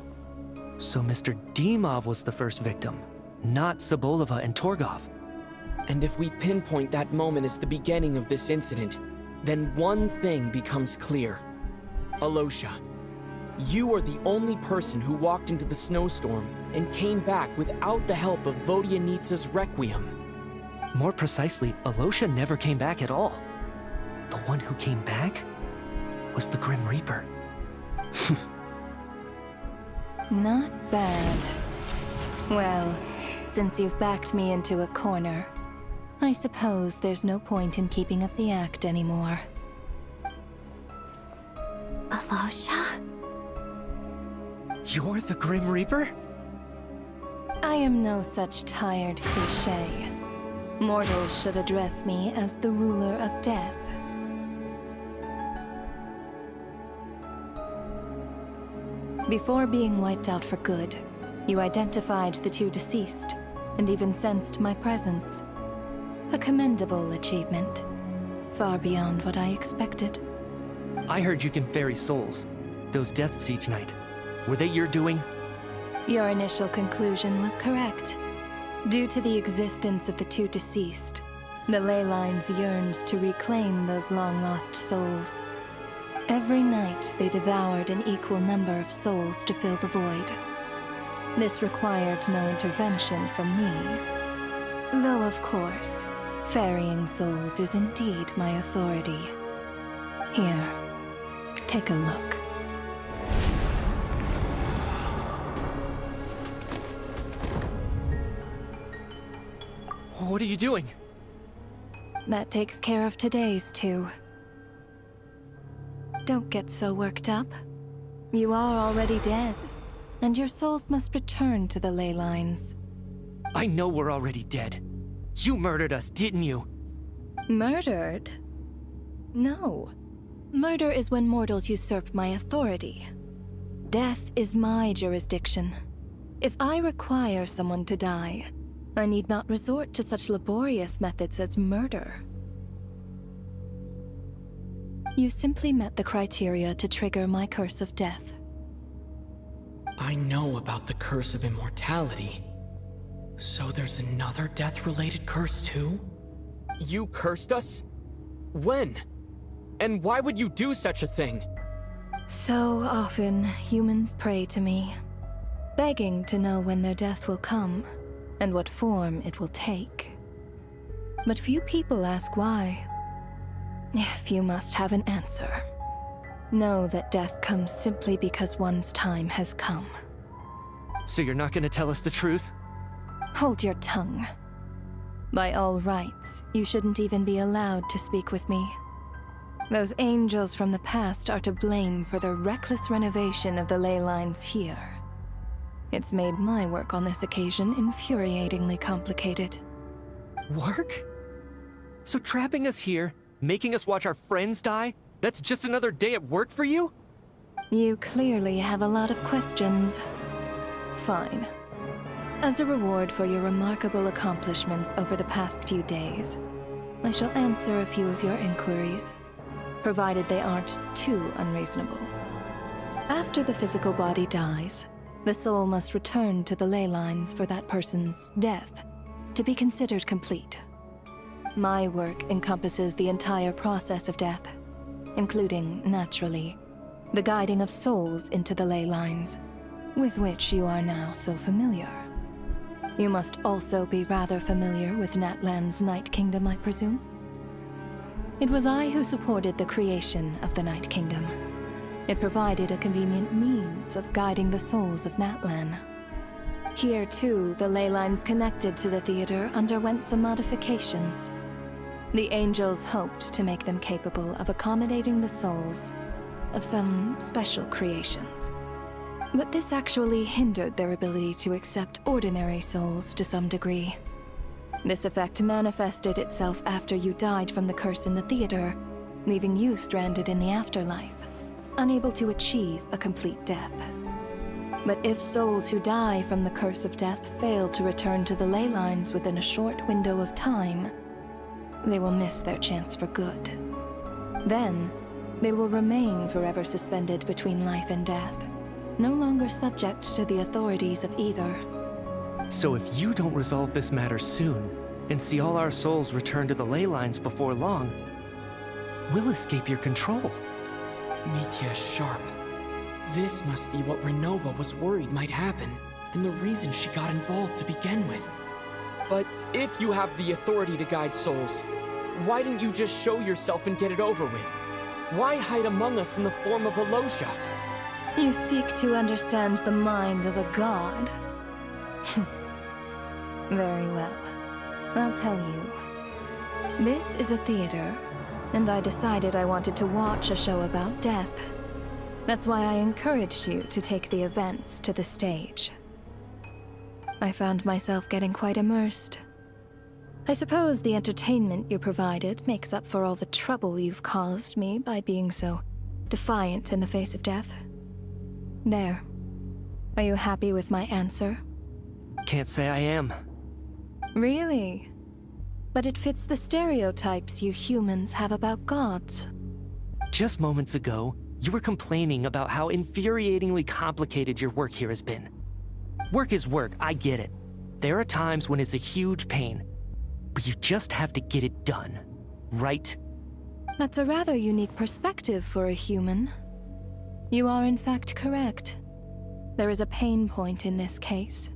So Mr. Demoff was the first victim, not Sobolova and Torgov. And if we pinpoint that moment as the beginning of this incident, then one thing becomes clear. Alosha, you are the only person who walked into the snowstorm and came back without the help of Vodyanitsa's Requiem. More precisely, Alosha never came back at all. The one who came back was the Grim Reaper. Not bad. Well, since you've backed me into a corner, I suppose there's no point in keeping up the act anymore. Alosha? You're the Grim Reaper? I am no such tired cliché. Mortals should address me as the ruler of death. Before being wiped out for good, you identified the two deceased, and even sensed my presence. A commendable achievement. Far beyond what I expected. I heard you can ferry souls. Those deaths each night. Were they your doing? Your initial conclusion was correct. Due to the existence of the two deceased, the ley lines yearned to reclaim those long-lost souls. Every night they devoured an equal number of souls to fill the void. This required no intervention from me. Though of course, ferrying souls is indeed my authority. Here, take a look. What are you doing? That takes care of today's two. Don't get so worked up. You are already dead, and your souls must return to the ley lines. I know we're already dead. You murdered us, didn't you? Murdered? No. Murder is when mortals usurp my authority. Death is my jurisdiction. If I require someone to die, I need not resort to such laborious methods as murder. You simply met the criteria to trigger my curse of death. I know about the curse of immortality. So there's another death-related curse too? You cursed us? When? And why would you do such a thing? So often, humans pray to me, begging to know when their death will come, and what form it will take. But few people ask why. If you must have an answer, know that death comes simply because one's time has come. So you're not gonna tell us the truth? Hold your tongue. By all rights, you shouldn't even be allowed to speak with me. Those angels from the past are to blame for the reckless renovation of the ley lines here. It's made my work on this occasion infuriatingly complicated. Work? So trapping us here, making us watch our friends die, that's just another day at work for you? You clearly have a lot of questions. Fine. As a reward for your remarkable accomplishments over the past few days, I shall answer a few of your inquiries, provided they aren't too unreasonable. After the physical body dies, the soul must return to the ley lines for that person's death to be considered complete. My work encompasses the entire process of death, including, naturally, the guiding of souls into the ley lines, with which you are now so familiar. You must also be rather familiar with Natlan's Night Kingdom, I presume? It was I who supported the creation of the Night Kingdom. It provided a convenient means of guiding the souls of Natlan. Here, too, the ley lines connected to the theater underwent some modifications. The angels hoped to make them capable of accommodating the souls of some special creations. But this actually hindered their ability to accept ordinary souls to some degree. This effect manifested itself after you died from the curse in the theater, leaving you stranded in the afterlife, unable to achieve a complete death. But if souls who die from the curse of death fail to return to the ley lines within a short window of time, they will miss their chance for good. Then, they will remain forever suspended between life and death, no longer subject to the authorities of either. So if you don't resolve this matter soon, and see all our souls return to the ley lines before long, we'll escape your control. Mitya is sharp. This must be what Renova was worried might happen, and the reason she got involved to begin with. But if you have the authority to guide souls, why didn't you just show yourself and get it over with? Why hide among us in the form of Alosia? You seek to understand the mind of a god. Very well. I'll tell you. This is a theater, and I decided I wanted to watch a show about death. That's why I encouraged you to take the events to the stage. I found myself getting quite immersed. I suppose the entertainment you provided makes up for all the trouble you've caused me by being so defiant in the face of death. There. Are you happy with my answer? Can't say I am. Really? But it fits the stereotypes you humans have about gods. Just moments ago, you were complaining about how infuriatingly complicated your work here has been. Work is work, I get it. There are times when it's a huge pain, but you just have to get it done, right? That's a rather unique perspective for a human. You are in fact correct. There is a pain point in this case.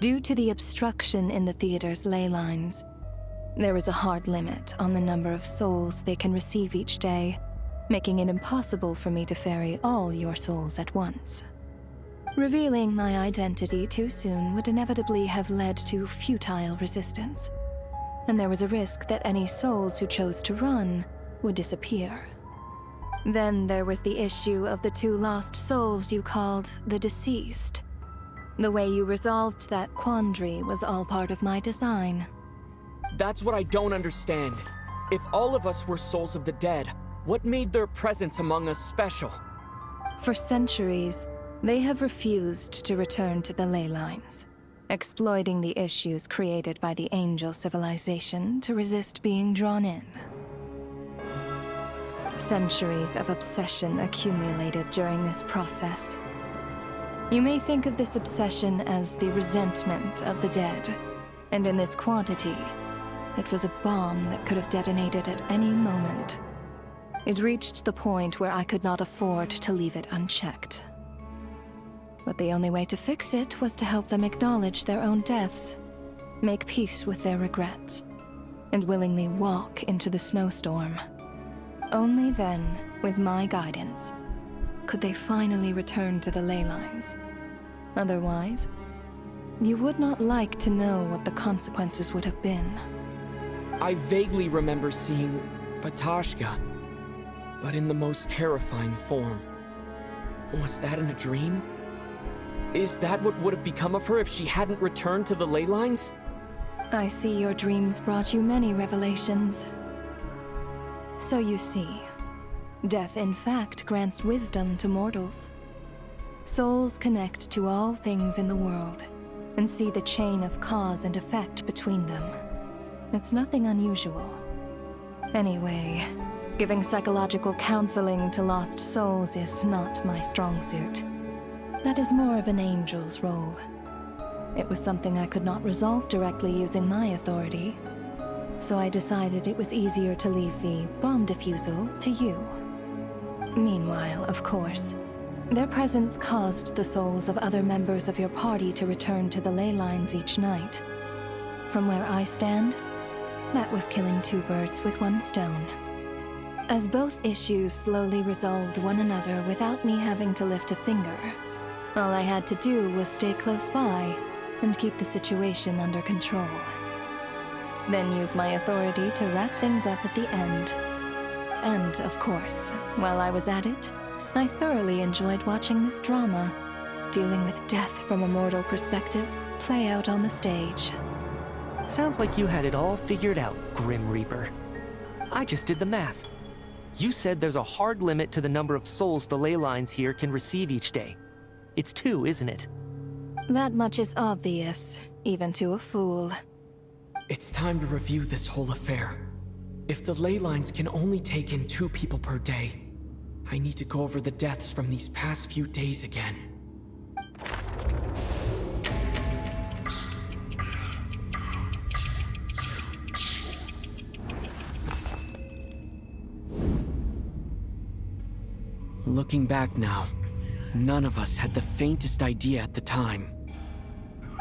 Due to the obstruction in the theater's ley lines, there is a hard limit on the number of souls they can receive each day, making it impossible for me to ferry all your souls at once. Revealing my identity too soon would inevitably have led to futile resistance, and there was a risk that any souls who chose to run would disappear. Then there was the issue of the 2 lost souls you called the deceased. The way you resolved that quandary was all part of my design. That's what I don't understand. If all of us were souls of the dead, what made their presence among us special? For centuries, they have refused to return to the ley lines, exploiting the issues created by the angel civilization to resist being drawn in. Centuries of obsession accumulated during this process. You may think of this obsession as the resentment of the dead, and in this quantity, it was a bomb that could have detonated at any moment. It reached the point where I could not afford to leave it unchecked. But the only way to fix it was to help them acknowledge their own deaths, make peace with their regrets, and willingly walk into the snowstorm. Only then, with my guidance, could they finally return to the ley lines. Otherwise, you would not like to know what the consequences would have been. I vaguely remember seeing Patashka, but in the most terrifying form. Was that in a dream? Is that what would have become of her if she hadn't returned to the ley lines? I see your dreams brought you many revelations. So you see, death in fact grants wisdom to mortals. Souls connect to all things in the world and see the chain of cause and effect between them. It's nothing unusual. Anyway, giving psychological counseling to lost souls is not my strong suit. That is more of an angel's role. It was something I could not resolve directly using my authority, so I decided it was easier to leave the bomb defusal to you. Meanwhile, of course, their presence caused the souls of other members of your party to return to the ley lines each night. From where I stand, that was killing 2 birds with 1 stone. As both issues slowly resolved one another without me having to lift a finger, all I had to do was stay close by and keep the situation under control. Then use my authority to wrap things up at the end. And, of course, while I was at it, I thoroughly enjoyed watching this drama, dealing with death from a mortal perspective play out on the stage. Sounds like you had it all figured out, Grim Reaper. I just did the math. You said there's a hard limit to the number of souls the ley lines here can receive each day. It's 2, isn't it? That much is obvious, even to a fool. It's time to review this whole affair. If the ley lines can only take in 2 people per day, I need to go over the deaths from these past few days again. Looking back now, none of us had the faintest idea at the time.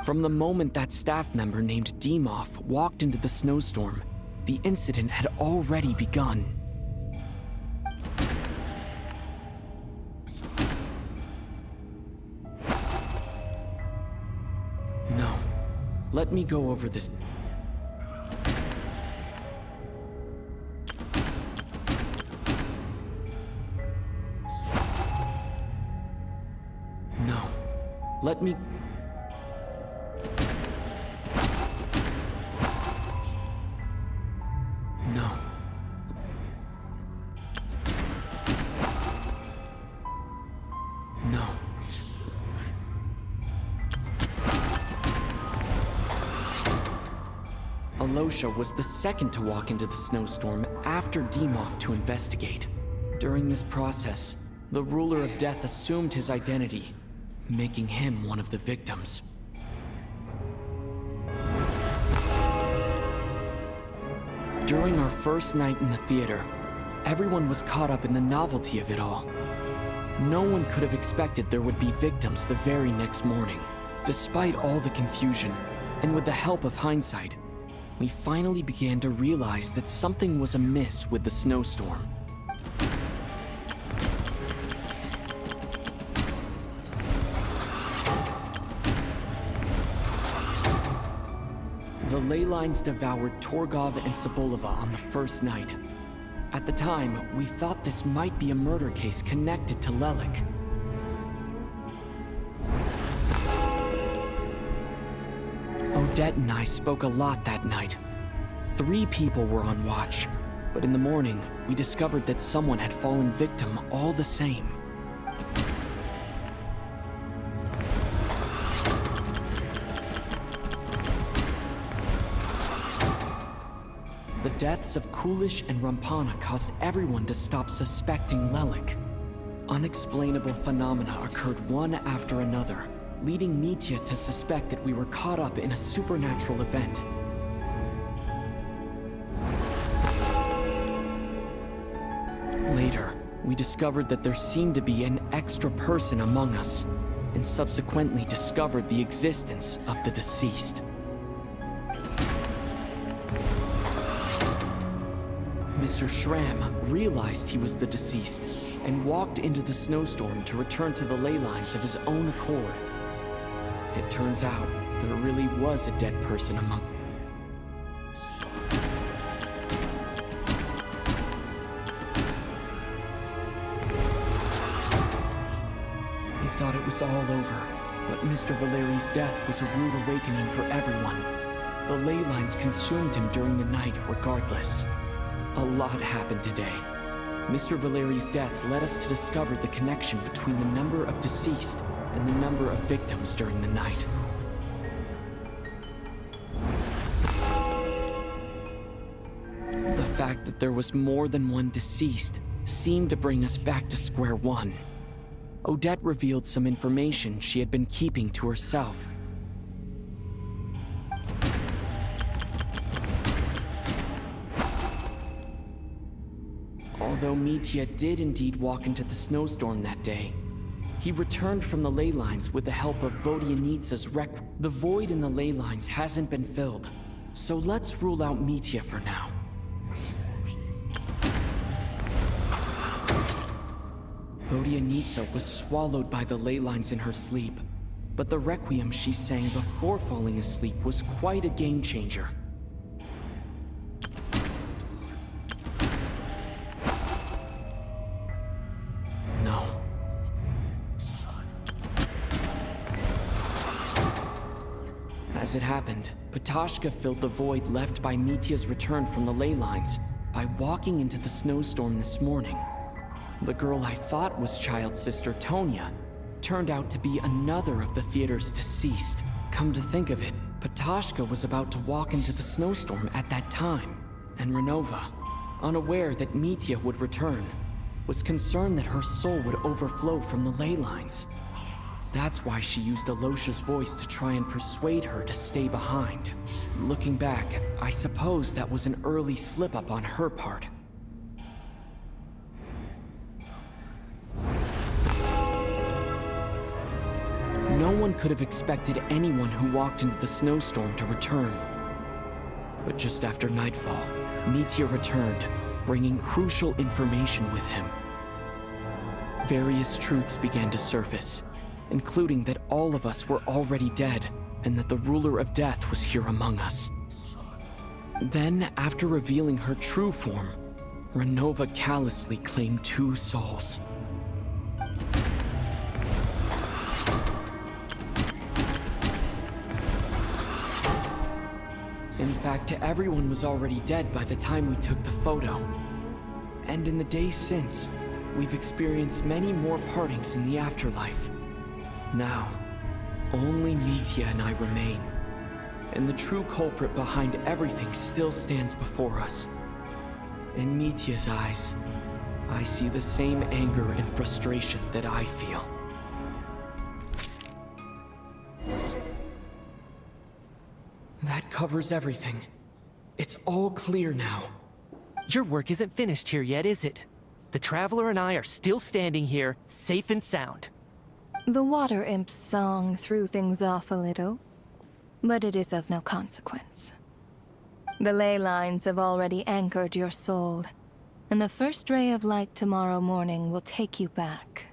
From the moment that staff member named Demoff walked into the snowstorm, the incident had already begun. No. Let me go over this. No. Let me... No. No. Alosha was the second to walk into the snowstorm after Demoff to investigate. During this process, the ruler of death assumed his identity, making him one of the victims. During our first night in the theater, everyone was caught up in the novelty of it all. No one could have expected there would be victims the very next morning. Despite all the confusion, and with the help of hindsight, we finally began to realize that something was amiss with the snowstorm. The ley lines devoured Torgov and Sobolova on the first night. At the time, we thought this might be a murder case connected to Lelik. Odette and I spoke a lot that night. 3 people were on watch, but in the morning, we discovered that someone had fallen victim all the same. The deaths of Kulish and Rampana caused everyone to stop suspecting Lelik. Unexplainable phenomena occurred one after another, leading Mitya to suspect that we were caught up in a supernatural event. Later, we discovered that there seemed to be an extra person among us, and subsequently discovered the existence of the deceased. Mr. Schramm realized he was the deceased and walked into the snowstorm to return to the ley lines of his own accord. It turns out there really was a dead person among. We thought it was all over, but Mr. Valeri's death was a rude awakening for everyone. The ley lines consumed him during the night regardless. A lot happened today. Mr. Valeri's death led us to discover the connection between the number of deceased and the number of victims during the night. The fact that there was more than one deceased seemed to bring us back to square one. Odette revealed some information she had been keeping to herself. Although Mitya did indeed walk into the snowstorm that day, he returned from the ley lines with the help of Vodyanitsa's The void in the ley lines hasn't been filled, so let's rule out Mitya for now. Vodyanitsa was swallowed by the ley lines in her sleep, but the requiem she sang before falling asleep was quite a game changer. As it happened, Ptashka filled the void left by Mitya's return from the ley lines by walking into the snowstorm this morning. The girl I thought was child sister Tonya turned out to be another of the theater's deceased. Come to think of it, Ptashka was about to walk into the snowstorm at that time, and Renova, unaware that Mitya would return, was concerned that her soul would overflow from the ley lines. That's why she used Alosha's voice to try and persuade her to stay behind. Looking back, I suppose that was an early slip-up on her part. No one could have expected anyone who walked into the snowstorm to return. But just after nightfall, Mitya returned, bringing crucial information with him. Various truths began to surface, including that all of us were already dead, and that the ruler of death was here among us. Then, after revealing her true form, Renova callously claimed 2 souls. In fact, everyone was already dead by the time we took the photo. And in the days since, we've experienced many more partings in the afterlife. Now, only Mitya and I remain. And the true culprit behind everything still stands before us. In Mitya's eyes, I see the same anger and frustration that I feel. That covers everything. It's all clear now. Your work isn't finished here yet, is it? The Traveler and I are still standing here, safe and sound. The Water Imp's song threw things off a little, but it is of no consequence. The ley lines have already anchored your soul, and the first ray of light tomorrow morning will take you back.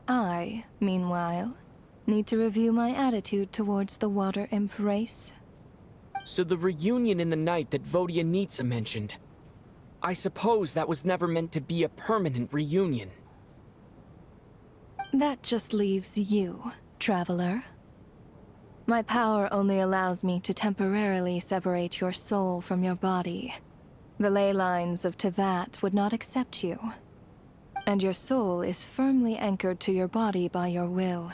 I, meanwhile, need to review my attitude towards the Water Imp race. So the reunion in the night that Vodyanitsa mentioned, I suppose that was never meant to be a permanent reunion. That just leaves you, Traveler. My power only allows me to temporarily separate your soul from your body. The ley lines of Tevat would not accept you. And your soul is firmly anchored to your body by your will.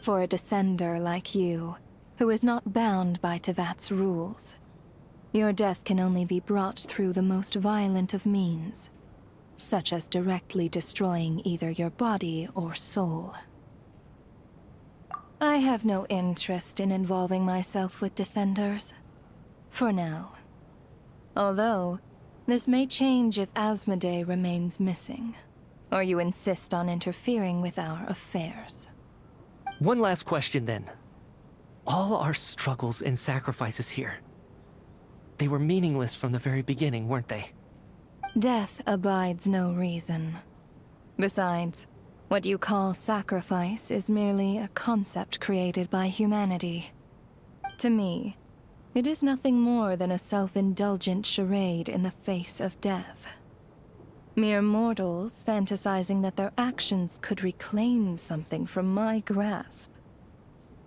For a descender like you, who is not bound by Tevat's rules, your death can only be brought through the most violent of means, such as directly destroying either your body or soul. I have no interest in involving myself with Descenders, for now. Although, this may change if Asmodee remains missing, or you insist on interfering with our affairs. One last question then. All our struggles and sacrifices here, they were meaningless from the very beginning, weren't they? Death abides no reason. Besides, what you call sacrifice is merely a concept created by humanity. To me, it is nothing more than a self-indulgent charade in the face of death. Mere mortals fantasizing that their actions could reclaim something from my grasp.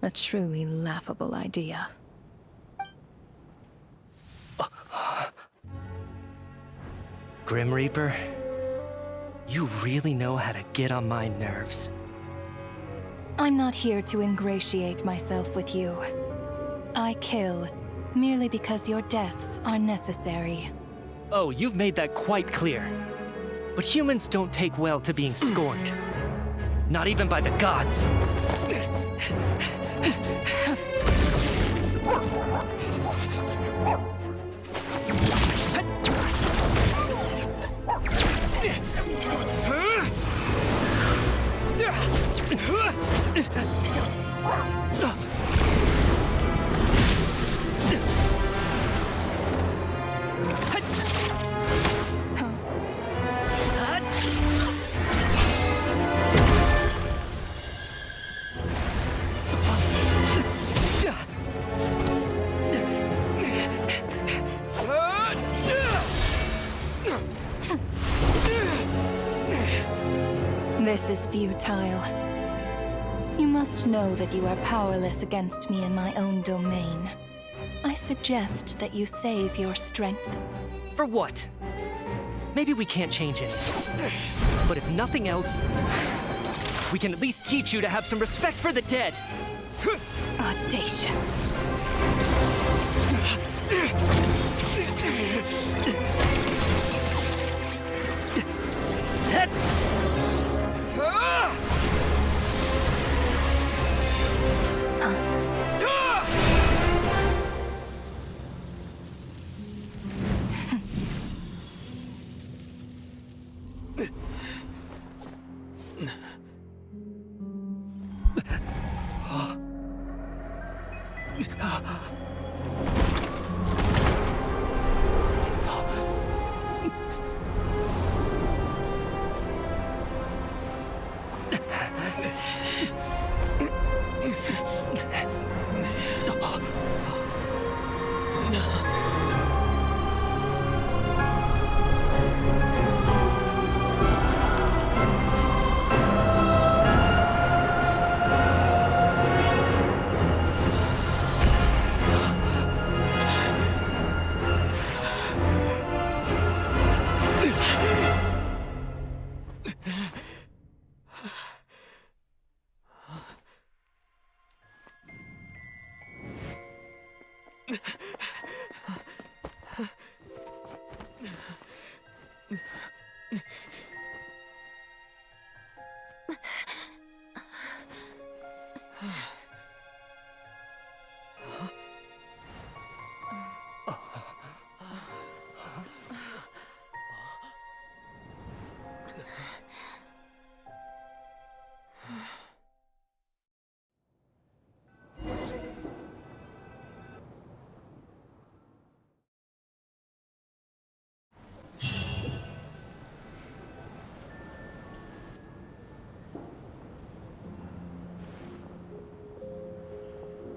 A truly laughable idea. Grim Reaper, you really know how to get on my nerves. I'm not here to ingratiate myself with you. I kill merely because your deaths are necessary. Oh, you've made that quite clear. But humans don't take well to being scorned. Not even by the gods. This is futile. You must know that you are powerless against me in my own domain. I suggest that you save your strength. For what? Maybe we can't change it. But if nothing else, we can at least teach you to have some respect for the dead. Audacious.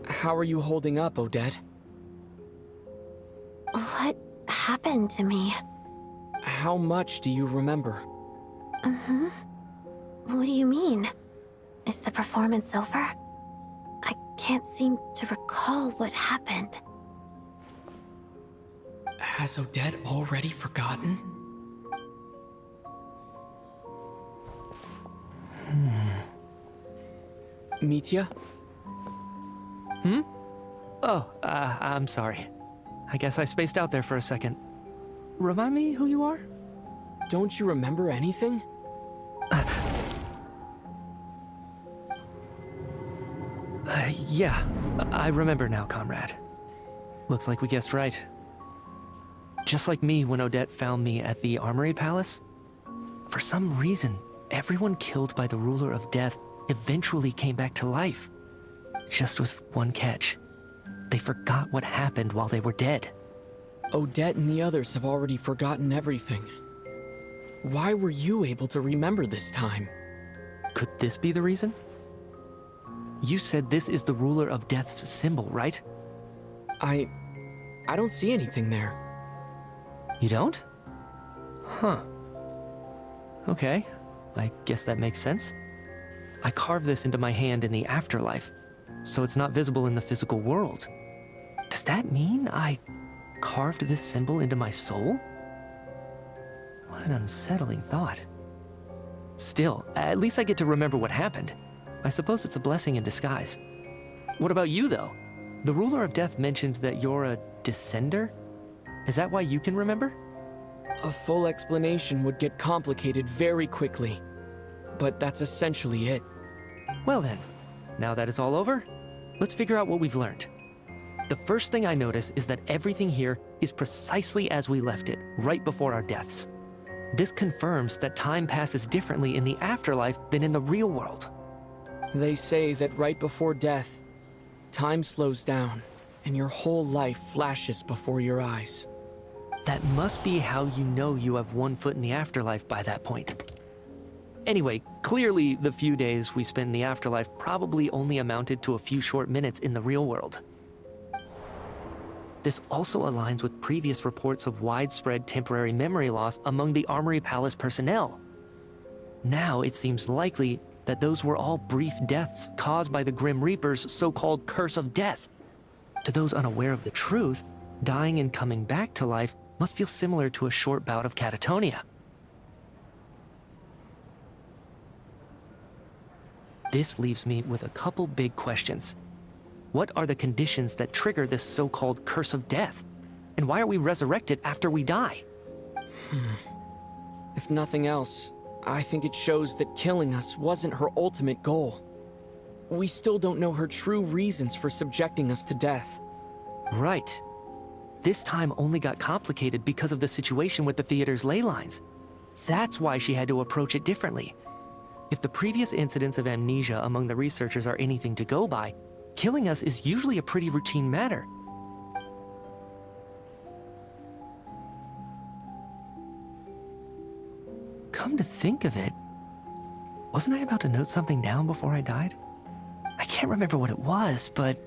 How are you holding up, Odette? What happened to me? How much do you remember? What do you mean? Is the performance over? I can't seem to recall what happened. Has Odette already forgotten? Mitya? Oh, I'm sorry. I guess I spaced out there for a second. Remind me who you are? Don't you remember anything? Yeah, I remember now, comrade. Looks like we guessed right. Just like me when Odette found me at the Armory Palace. For some reason, everyone killed by the Ruler of Death eventually came back to life. Just with one catch. They forgot what happened while they were dead. Odette and the others have already forgotten everything. Why were you able to remember this time? Could this be the reason? You said this is the Ruler of Death's symbol, right? I don't see anything there. You don't? Huh. Okay, I guess that makes sense. I carved this into my hand in the afterlife, so it's not visible in the physical world. Does that mean I carved this symbol into my soul? What an unsettling thought. Still, at least I get to remember what happened. I suppose it's a blessing in disguise. What about you, though? The Ruler of Death mentioned that you're a descender? Is that why you can remember? A full explanation would get complicated very quickly. But that's essentially it. Well then, now that it's all over, let's figure out what we've learned. The first thing I notice is that everything here is precisely as we left it, right before our deaths. This confirms that time passes differently in the afterlife than in the real world. They say that right before death, time slows down, and your whole life flashes before your eyes. That must be how you know you have one foot in the afterlife by that point. Anyway, clearly the few days we spent in the afterlife probably only amounted to a few short minutes in the real world. This also aligns with previous reports of widespread temporary memory loss among the Armory Palace personnel. Now it seems likely that those were all brief deaths caused by the Grim Reaper's so-called curse of death. To those unaware of the truth, dying and coming back to life must feel similar to a short bout of catatonia. This leaves me with a couple big questions. What are the conditions that trigger this so-called curse of death? And why are we resurrected after we die? If nothing else, I think it shows that killing us wasn't her ultimate goal. We still don't know her true reasons for subjecting us to death. Right. This time only got complicated because of the situation with the theater's ley lines. That's why she had to approach it differently. If the previous incidents of amnesia among the researchers are anything to go by, killing us is usually a pretty routine matter. Come to think of it, wasn't I about to note something down before I died? I can't remember what it was, but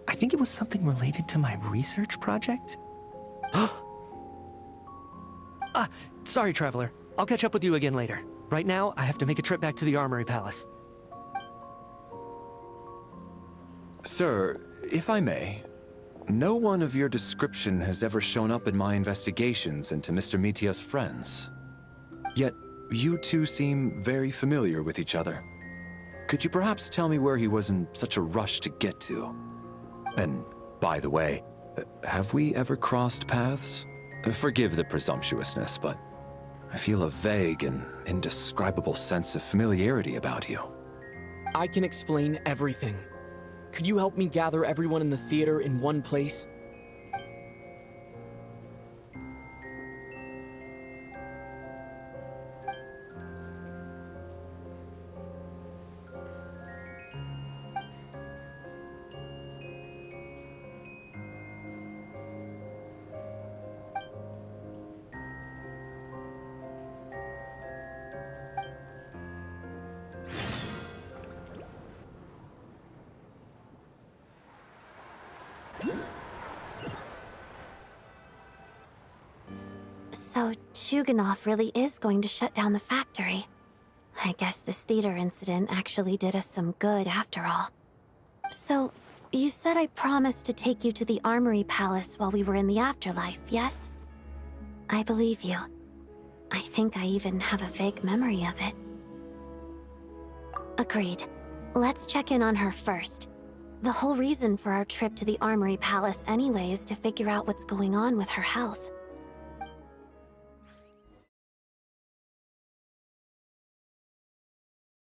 I think it was something related to my research project. Sorry, Traveler. I'll catch up with you again later. Right now, I have to make a trip back to the Armory Palace. Sir, if I may, no one of your description has ever shown up in my investigations into Mr. Mitia's friends. Yet, you two seem very familiar with each other. Could you perhaps tell me where he was in such a rush to get to? And, by the way, have we ever crossed paths? Forgive the presumptuousness, but I feel a vague and indescribable sense of familiarity about you. I can explain everything. Could you help me gather everyone in the theater in one place? So Chuganov really is going to shut down the factory. I guess this theater incident actually did us some good after all. So, you said I promised to take you to the Armory Palace while we were in the afterlife, yes? I believe you. I think I even have a vague memory of it. Agreed. Let's check in on her first. The whole reason for our trip to the Armory Palace anyway is to figure out what's going on with her health.